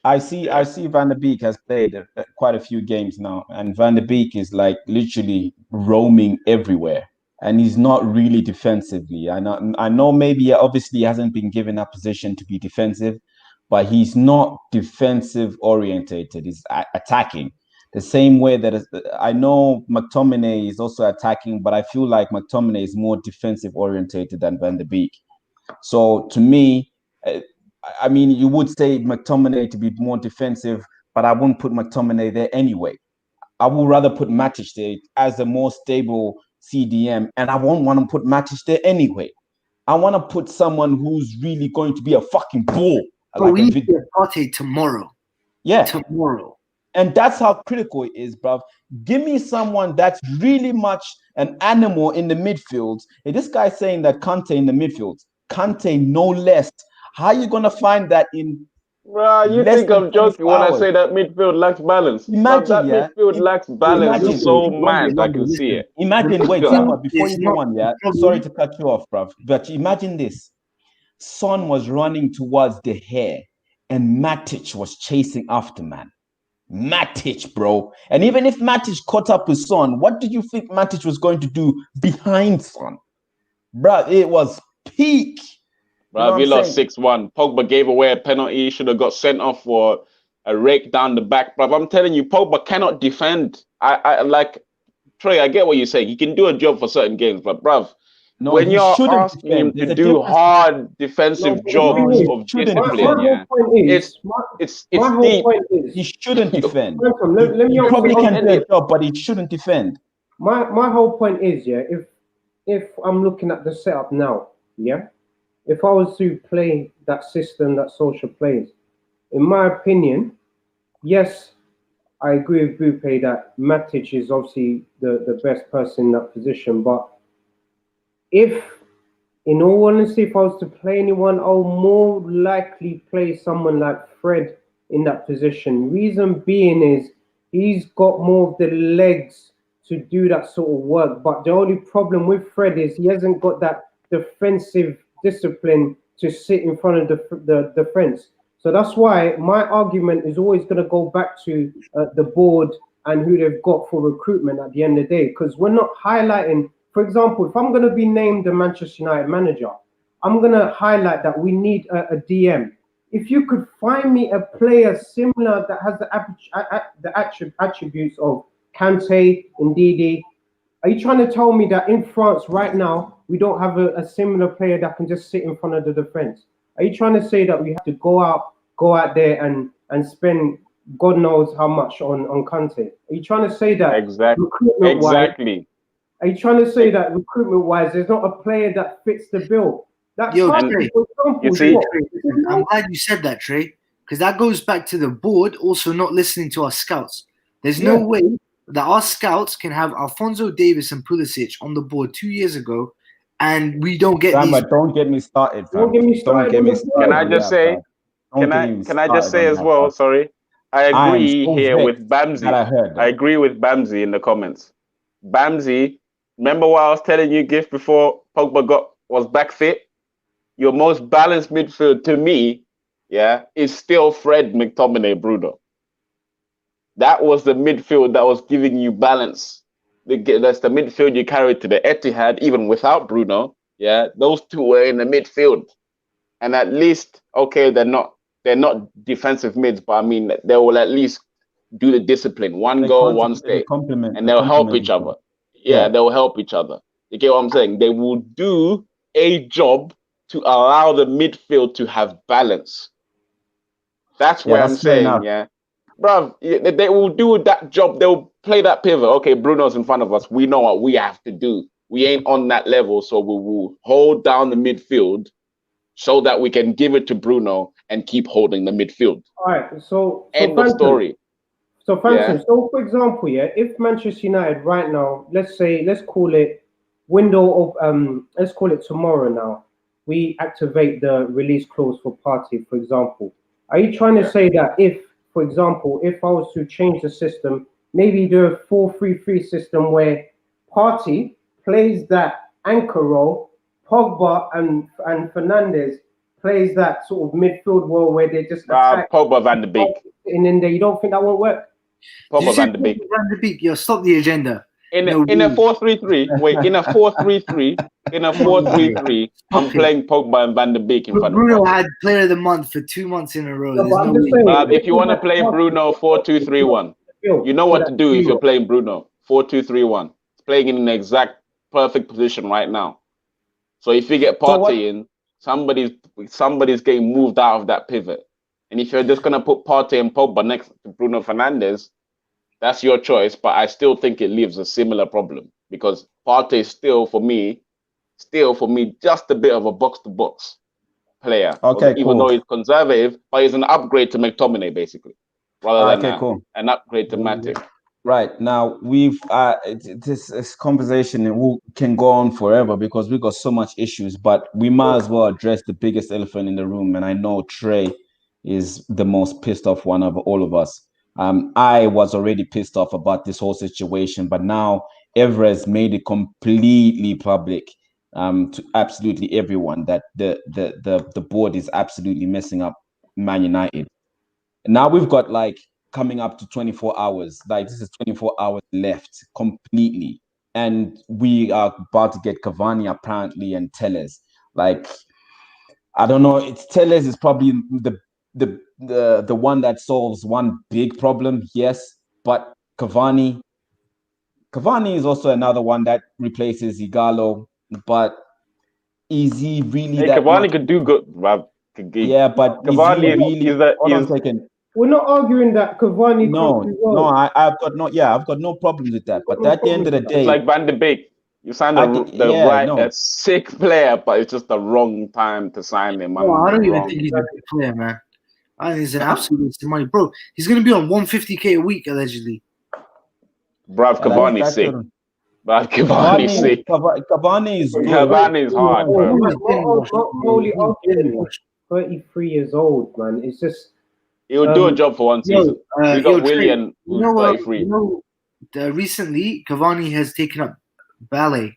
I see Van der Beek has played quite a few games now, and Van der Beek is like literally roaming everywhere, and he's not really defensively. I know maybe obviously he hasn't been given a position to be defensive, but he's not defensive orientated. He's attacking the same way that I know McTominay is also attacking, but I feel like McTominay is more defensive orientated than Van der Beek. So to me, I mean, you would say McTominay to be more defensive, but I wouldn't put McTominay there anyway. I would rather put Matic there as a more stable CDM, and I won't want to put Matic there anyway. I want to put someone who's really going to be a fucking bull. But we need to get Partey tomorrow. Yeah. Tomorrow. And that's how critical it is, bruv. Give me someone that's really much an animal in the midfield. And this guy's saying that Kante in the midfield. Kante no less. How are you going to find that in you think I'm joking when I say that midfield lacks balance? Imagine, midfield lacks balance so mad, I can see it. Imagine, wait, Safa, before you go on, sorry to cut you off, bruv, but imagine this. Son was running towards the hair and Matic was chasing after, man. Matic, bro. And even if Matic caught up with Son, what did you think Matic was going to do behind Son? Bro, it was peak. Bro, we lost 6-1. Pogba gave away a penalty. Should have got sent off for a rake down the back. Bro, I'm telling you, Pogba cannot defend. I like, Trey, I get what you're saying. He can do a job for certain games, but bruv, no, when you're asking him to do hard defensive jobs of discipline, it's deep. He shouldn't defend. He probably can do a job, but he shouldn't defend. My whole point is, if I'm looking at the setup now, if I was to play that system that Solskjaer plays, in my opinion, yes, I agree with Bupe that Matic is obviously the best person in that position, but if, in all honesty, if I was to play anyone, I'll more likely play someone like Fred in that position. Reason being is he's got more of the legs to do that sort of work. But the only problem with Fred is he hasn't got that defensive discipline to sit in front of the defense. So that's why my argument is always going to go back to the board and who they've got for recruitment at the end of the day, because we're not highlighting. For example, if I'm going to be named the Manchester United manager, I'm going to highlight that we need a DM. If you could find me a player similar that has the attributes of Kante, Ndidi, are you trying to tell me that in France right now, we don't have a similar player that can just sit in front of the defense? Are you trying to say that we have to go out there and spend God knows how much on Kante? Are you trying to say that Exactly. Are you trying to say that recruitment-wise, there's not a player that fits the bill? Trey, you see, I'm glad you said that, Trey, because that goes back to the board also not listening to our scouts. There's no way that our scouts can have Alphonso Davies and Pulisic on the board 2 years ago, and we don't get these. Don't get me started. Don't get me started. Can I just say? Can I just say as well? Sorry, I agree here with Bamsey. I agree with Bamsey in the comments. Bamsey, remember what I was telling you, Gift, before Pogba was back fit? Your most balanced midfield to me, is still Fred, McTominay, Bruno. That was the midfield that was giving you balance. That's the midfield you carried to the Etihad, even without Bruno. Those two were in the midfield, and at least they're not defensive mids, but I mean they will at least do the discipline. One goal, one stay, and they'll help each other. They'll help each other. You get what I'm saying? They will do a job to allow the midfield to have balance. That's what I'm saying, Bruv, they will do that job. They'll play that pivot. Okay, Bruno's in front of us. We know what we have to do. We ain't on that level, so we will hold down the midfield so that we can give it to Bruno and keep holding the midfield. All right, so end of story. So, Francis, so for example, yeah, if Manchester United right now, let's call it window of let's call it tomorrow now, we activate the release clause for Partey, for example. Are you trying to say that if, for example, if I was to change the system, maybe do a 4-3-3 system where Partey plays that anchor role, Pogba and Fernandez plays that sort of midfield role where they just attack Pogba Van de Beek. and then you don't think that won't work? Pogba Van de Beek. Van de Beek, yo, stop the agenda. In a 4-3-3, wait, in a 4-3-3, I'm playing Pogba and Van de Beek in front of Bruno Partey. had Player of the Month for 2 months in a row. No, There's but I'm no just way. saying, If you want to play Bruno 4-2-3-1, you know what to do if you're playing Bruno 4-2-3-1. It's playing in an exact perfect position right now. So if you get Partey in, somebody's getting moved out of that pivot. And if you're just gonna put Partey and Pogba next to Bruno Fernandes, that's your choice. But I still think it leaves a similar problem because Partey is still for me, just a bit of a box-to-box player. Okay, even though he's conservative, but he's an upgrade to McTominay basically, rather than an upgrade to Matip. Right now, we've this conversation can go on forever because we've got so much issues. But we might as well address the biggest elephant in the room, and I know Trey is the most pissed off one of all of us. I was already pissed off about this whole situation, but now Everest made it completely public to absolutely everyone that the board is absolutely messing up Man United. Now we've got like coming up to 24 hours. Like this is 24 hours left completely. And we are about to get Cavani apparently and Telles. Like, I don't know. It's Telles is probably the one that solves one big problem, yes. But Cavani is also another one that replaces Igalo. But is he really that Cavani much? could do good, Rob. Yeah, but Cavani We're not arguing that Cavani No, could do well. I've got no problems with that. But at the end of the day, it's like Van de Beek. You signed a sick player, but it's just the wrong time to sign him. No, I don't even think he's a good player, man. I think he's an absolute waste of money, bro. He's gonna be on 150K a week allegedly. Bruv, Cavani's sick. But Cavani's sick. Cavani is good. Cavani's hard, bro. 33 years old, man. It's just he'll do a job for one season. We got Willian, who's 33. Recently, Cavani has taken up ballet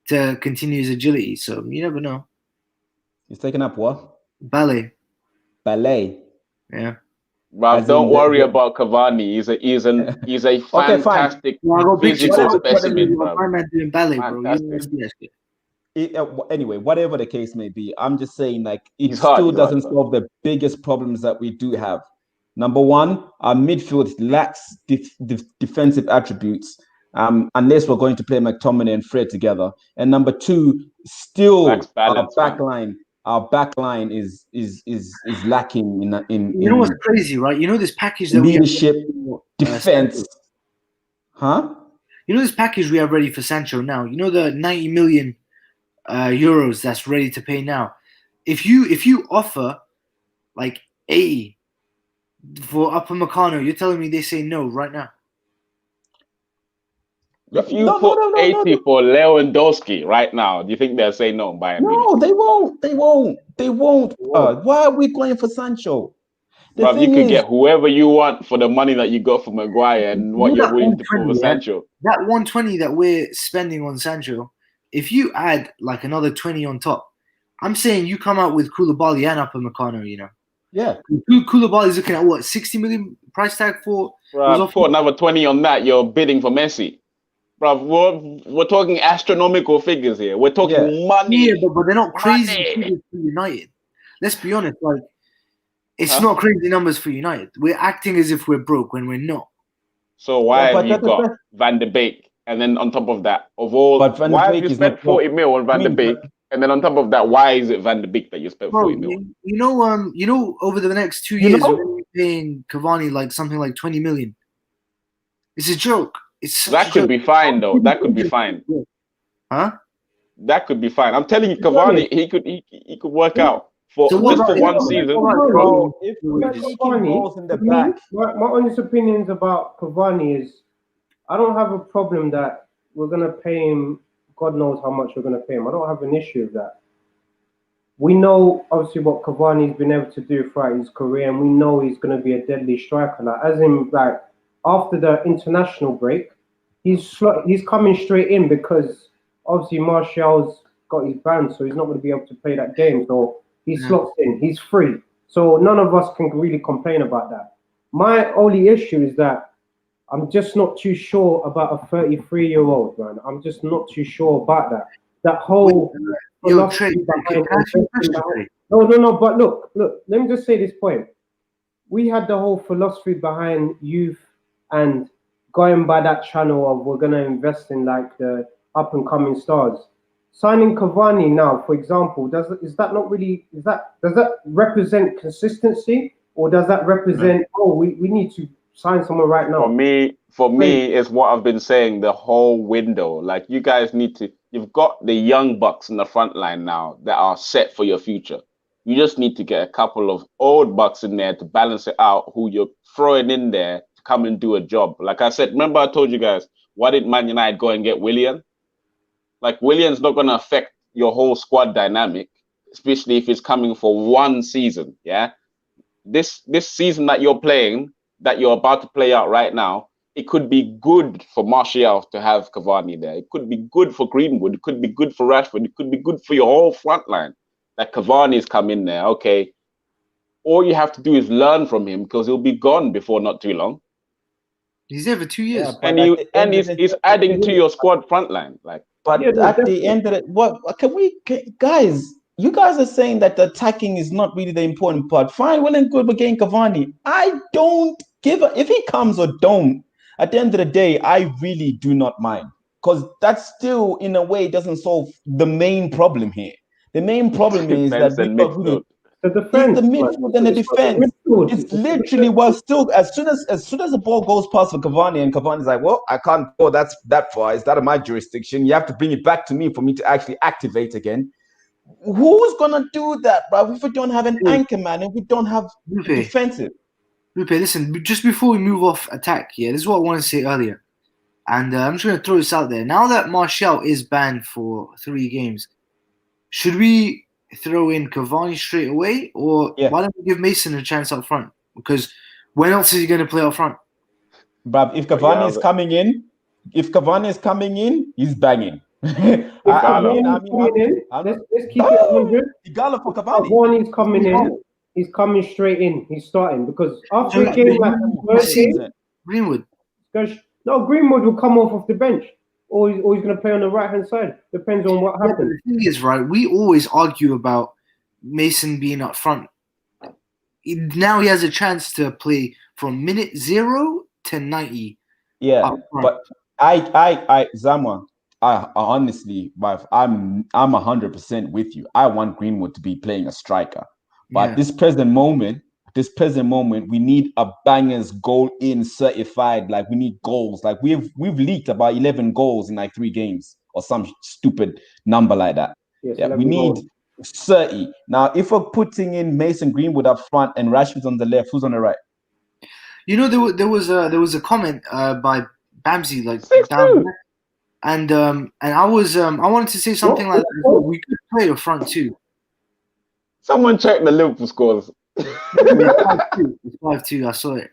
to continue his agility. So you never know. He's taken up what? Ballet. Yeah. But don't worry about Cavani. He's a fantastic physical specimen, bro. Doing ballet, bro. Anyway, whatever the case may be, I'm just saying, like, it still doesn't solve the biggest problems that we do have. Number one, our midfield lacks defensive attributes, unless we're going to play McTominay and Fred together. And number two, still our backline is lacking in. You know what's crazy, right? You know this package that leadership, defense, huh? You know this package we have ready for Sancho now. You know the 90 million euros that's ready to pay now. If you offer like 80 for Upamecano, you're telling me they say no right now? If you put 80 for Lewandowski right now, do you think they'll say no? No, they won't. Why are we going for Sancho? But you could get whoever you want for the money that you got for Maguire and what you're willing to put for Sancho. That 120 that we're spending on Sancho, if you add like another 20 on top, I'm saying you come out with Koulibaly and Upamecano, you know. Yeah. Koulibaly's looking at what, 60 million price tag for? Put another 20 on that, you're bidding for Messi. Bro, we're talking astronomical figures here. We're talking money. Yeah, but they're not crazy figures for United. Let's be honest, like it's not crazy numbers for United. We're acting as if we're broke when we're not. So why have you got Van de Beek, and then on top of that, why have you spent 40 mil on Van de Beek, and then on top of that, why is it Van de Beek that you spent 40 mil? You know, over the next 2 years, we're going to be paying Cavani like something like 20 million. It's a joke. That could be fine, though. That could be fine. Huh? That could be fine. I'm telling you, Cavani, he could work out So what just for about one Cavani? season. Bro, if we're Like leaking Cavani, balls in the for me, back, my honest opinions about Cavani is I don't have a problem that we're gonna pay him. God knows how much we're gonna pay him. I don't have an issue with that. We know obviously what Cavani's been able to do throughout his career, and we know he's going to be a deadly striker. Like as in, like after the international break, he's coming straight in because obviously Martial's got his ban, so he's not going to be able to play that game. So he Yeah. slots in, he's free. So none of us can really complain about that. My only issue is that I'm just not too sure about a 33-year-old man. I'm just not too sure about that. That Wait, whole yo, Trey, philosophy can behind I ask you a investing question, behind. Trey? No. But look. Let me just say this point. We had the whole philosophy behind youth and going by that channel of we're gonna invest in like the up and coming stars. Signing Cavani now, for example, is that not really does that represent consistency or does that represent we need to sign someone right For now? me, Wait, is what I've been saying the whole window. Like you guys need to. You've got the young bucks in the front line now that are set for your future. You just need to get a couple of old bucks in there to balance it out. Who you're throwing in there to come and do a job. Like I said, remember I told you guys, why did Man United go and get Willian? Like Willian's not going to affect your whole squad dynamic, especially if it's coming for one season. Yeah, this season that you're playing, that you're about to play out right now, it could be good for Martial to have Cavani there. It could be good for Greenwood. It could be good for Rashford. It could be good for your whole front line. That Cavani's come in there. Okay, all you have to do is learn from him because he'll be gone before not too long, He's there for 2 years. but at the end of he's adding to your squad front line. Like yeah, but no, at the definitely. end of it, guys? You guys are saying that the attacking is not really the important part. Fine, well and good, we're getting Cavani. I don't give a if he comes or don't. At the end of the day, I really do not mind because that still, in a way, doesn't solve the main problem here. The main problem is that defense we and got really midfield. The it's the defense, man. midfield and the It's not the defense. midfield. It's It's the literally defense. well still as soon as the ball goes past for Cavani and Cavani's like, well, I can't go that far. It's out of my jurisdiction. You have to bring it back to me for me to actually activate again. Who's gonna do that, bro? If we don't have an Hey, anchor man and we don't have a Lupe, defensive. listen, just before we move off attack, yeah, this is what I wanted to say earlier. And I'm just going to throw this out there. Now that Martial is banned for 3 games, should we throw in Cavani straight away? Or Yeah, why don't we give Mason a chance up front? Because when else is he going to play up front? but if But Cavani yeah, is coming in, he's banging. If I Igalo. mean, I Cavani's mean, coming in, I'm let's not. keep it 100. Igalo for If Cavani. Cavani's coming in, he's coming straight in. He's starting because after So, a game like the first game, 100%. Greenwood. no, Greenwood will come off the bench, or he's going to play on the right hand side. Depends on what Yeah, but happens. the thing is, right, we always argue about Mason being up front. Now he has a chance to play from minute 0 to 90 Yeah, up front. but I, Zamwa, I honestly, but I'm 100% with you. I want Greenwood to be playing a striker, but Yeah. this present moment, we need a bangers goal in certified. Like we need goals. Like we've leaked about 11 goals in like 3 games or some stupid number like that. Yes, Yeah, we 11 need goals. 30. Now, if we're putting in Mason Greenwood up front and Rashford on the left, who's on the right? You know, there was a comment by Bamsey like Six down two. there, and I wanted to say something like that as well. We could play up front too. Someone check the Liverpool scores. It's 5-2. It's 5-2. I saw it.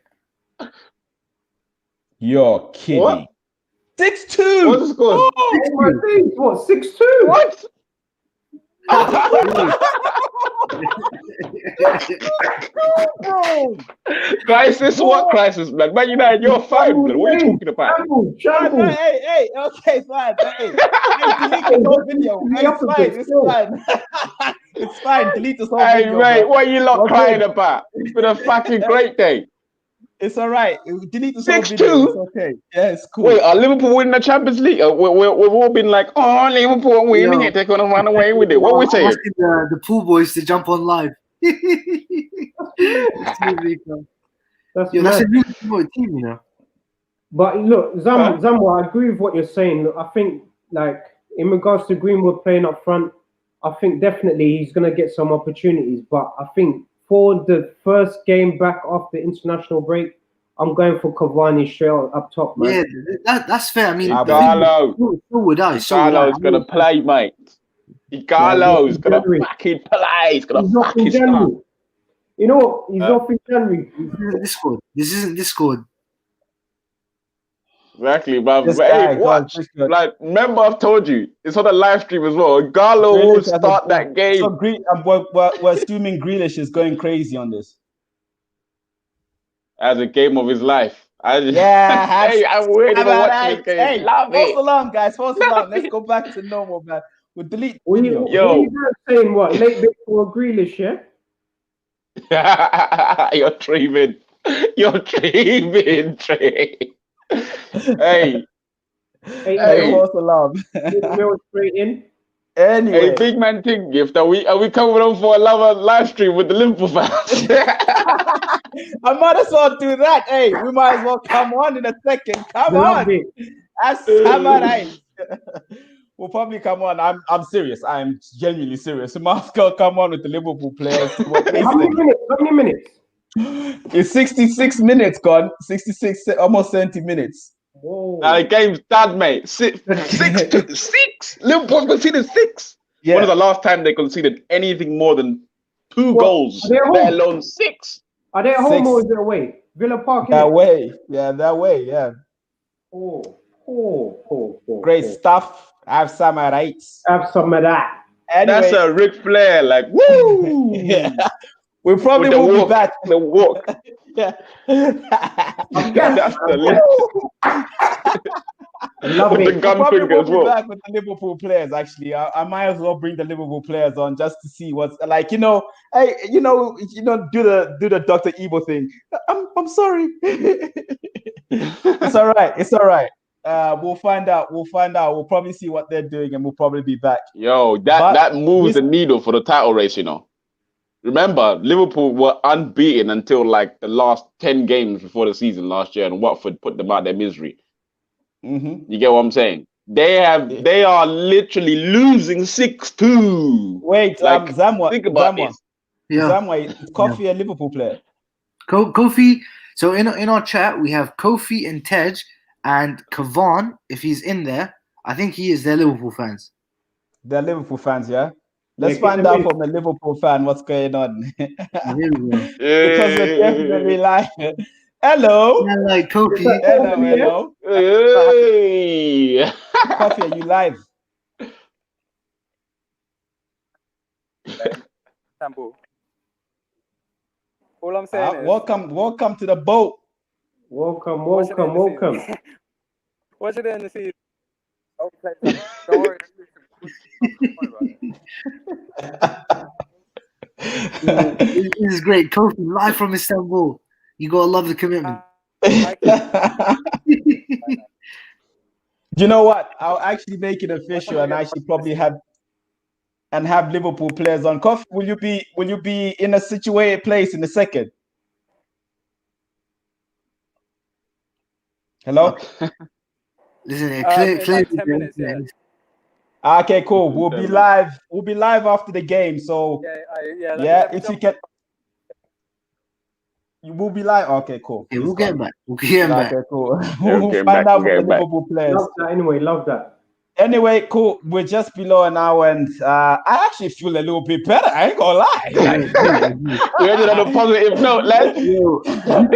You're kidding. What? 6-2. What's the scores? Oh my days! What 6-2? What? Bro. Crisis? What crisis? Like Man United, you're fine. Blood. What are you talking about? Shambles. Hey, okay, fine. Hey, delete the whole video. It's fine. It's fine. Delete this whole Hey, video. mate, Bro. what are you lot We're crying good. about? It's been a fucking great day. It's all right. Delete this whole 6-2? video. It's okay. Yeah, it's cool. Wait, are Liverpool winning the Champions League? We've all been like, oh, Liverpool winning it. They're going to run away with it. What are we I'm saying? asking the pool boys to jump on live. That's Yo, that's mad. a new team, you know. But look, Zamwa, I agree with what you're saying. Look, I think, like, in regards to Greenwood playing up front, I think definitely he's going to get some opportunities. But I think for the first game back after international break, I'm going for Cavani straight up top, man. Yeah, that's fair. I mean, Igalo. so would I. Igalo's gonna play, mate. Igalo's gonna fucking play. He's gonna fucking start. You know what? He's off in January. This isn't Discord. Exactly, man. But hey, watch. Like, remember, I've told you, it's on a live stream as well. Igalo will start that game. So we're assuming Grealish is going crazy on this. As a game of his life. Yeah, hey, I'm waiting for watching this game. Hey, love false it. alarm, guys. False alarm. Let's go back to normal, man. We'll delete video. Yo, you saying what? Late bit for Grealish, yeah? You're dreaming. You're dreaming, Trey. Hey, false alarm. Straight in. Anyway, hey, big man thing gift. Are we coming on for another live stream with the Liverpool fans? I might as well do that. Hey, we might as well come on in a second. Come on. That's right. We'll probably come on. I'm serious. I'm genuinely serious. We might as well come on with the Liverpool players. How many minutes? It's 66 minutes gone. 66, almost 70 minutes. Whoa. The game's done, mate. 6 to 6. Liverpool conceded 6. Yeah. When was the last time they conceded anything more than 2 goals, let alone 6? Are they at home or is it away? Villa Park. That way. Yeah, that way. Yeah. Great stuff. Have some of that. Have some of that. Anyway, that's a Ric Flair, like, woo! Yeah. We probably will be back. The walk. Yeah. That's the list. Love it. The gun finger as well. Back with the Liverpool players, actually. I might as well bring the Liverpool players on just to see what's like. Hey, do the Dr. Evil thing. I'm sorry. It's all right. It's all right. We'll find out. We'll probably see what they're doing, and we'll probably be back. Yo, that moves the needle for the title race. Remember, Liverpool were unbeaten until like the last 10 games before the season last year, and Watford put them out their misery. Mm-hmm. You get what I'm saying? They are literally losing 6-2. Wait, like, Zamwa, think about this. Yeah. Zamwa, is Kofi a Liverpool player? Kofi. So in our chat we have Kofi and Tej and Kavan. If he's in there, I think he is. They're Liverpool fans. They're Liverpool fans, yeah. Let's find out from a Liverpool fan what's going on. Because we're definitely like, hello. Yeah, like Kofi. Hello. Hey. Kofi, are you live? Istanbul. All I'm saying is welcome to the boat. Welcome. Watch it in the season. Don't worry. This is great. Kofi live from Istanbul. You gotta love the commitment. You know what? I'll actually make it official and actually probably have Liverpool players on. Kofi, will you be in a situated place in a second? Hello? Listen, clear 10 minutes, yeah. Okay, cool. We'll be live. We'll be live after the game. So if you can, you will be live. Okay, cool. Yeah, we'll get back. Okay, cool. We'll find out from the Liverpool players. Love that. Anyway, cool. We're just below an hour, and I actually feel a little bit better. I ain't gonna lie. We ended on a positive note, lads. I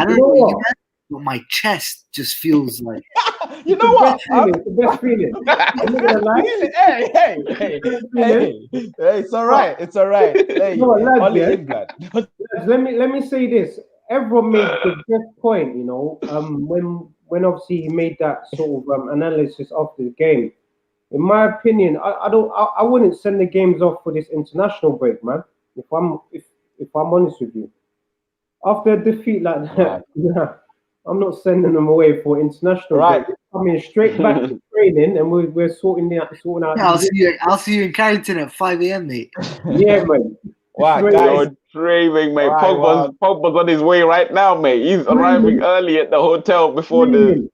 don't know. But my chest just feels like you know what? The best feeling. I'm not gonna lie. Hey, it's all right. It's all right. Hey, let me say this. Everyone made the best point, when obviously he made that sort of analysis after the game. In my opinion, I wouldn't send the games off for this international break, man. If I'm honest with you, after a defeat like that, I'm not sending them away for international. Right. Break. Coming straight back to training, and we're sorting out. Yeah, I'll see you in Carrington at 5 a.m., mate. Yeah, man. Wow, guys. You're dreaming, mate. Pogba's on his way right now, mate. He's arriving early at the hotel before the.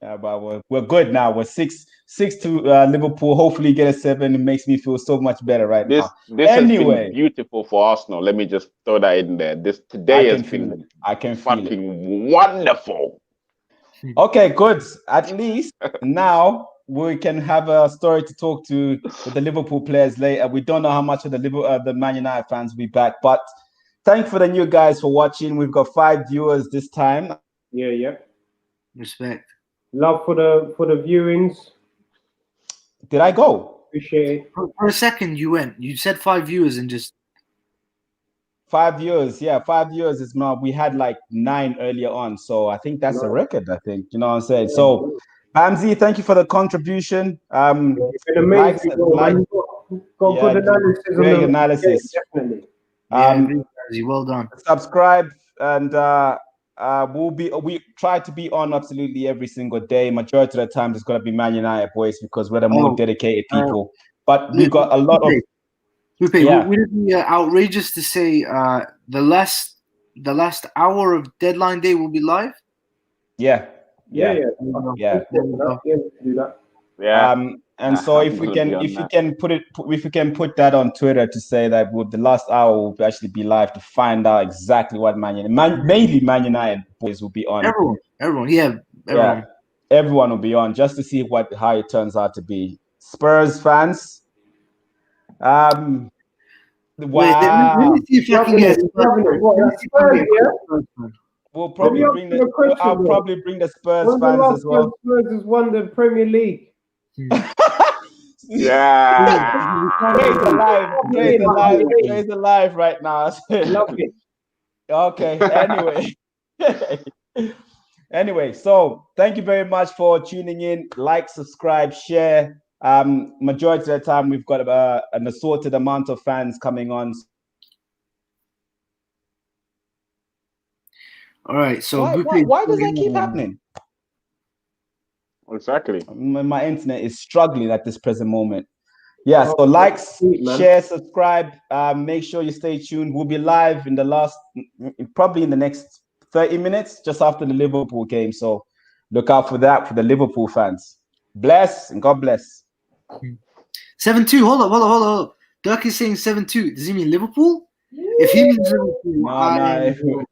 Yeah, but we're good now. We're six 6 to Liverpool. Hopefully, get a 7. It makes me feel so much better right now. This has been Anyway, beautiful for Arsenal. Let me just throw that in there. This I today has can feel it. been I can feel it. fucking wonderful. Okay, good. At least now we can have a story to talk to with the Liverpool players later. We don't know how much of the Man United fans will be back, but thank you for the new guys for watching. We've got 5 viewers this time. Yeah. Respect. Love for the viewings. Did I go? Appreciate it. For a second, you went. You said 5 viewers and just 5 years, yeah, 5 years is now. We had like 9 earlier on, so I think that's a record. I think you know what I'm saying. So, Bamzi, thank you for the contribution. It's been amazing, man. Got yeah, good analysis on great the analysis. game, definitely. well done. Subscribe and we try to be on absolutely every single day. Majority of the time, it's gonna be Man United boys because we're the more dedicated people. But we got a lot of. Would it be outrageous to say the last hour of deadline day will be live? Yeah. We can do that. Yeah. And so if we can put that on Twitter to say that the last hour will actually be live to find out exactly what mainly Man United boys will be on. Everyone. Everyone will be on just to see how it turns out to be. Spurs fans. Wow. Wait, let me see if I can get. We'll probably bring the. I'll probably bring the Spurs fans as well. Spurs has won the Premier League. Yeah. Jay's alive right now. Love it. Okay. Anyway, so thank you very much for tuning in. Like, subscribe, share. Majority of the time, we've got an assorted amount of fans coming on. All right. So why does that keep happening? Exactly. My internet is struggling at this present moment. Yeah. So likes, share, subscribe. Make sure you stay tuned. We'll be live probably in the next 30 minutes, just after the Liverpool game. So look out for that for the Liverpool fans. Bless and God bless. 7-2. Hold up. Dirk is saying 7-2. Does he mean Liverpool? If he means Liverpool,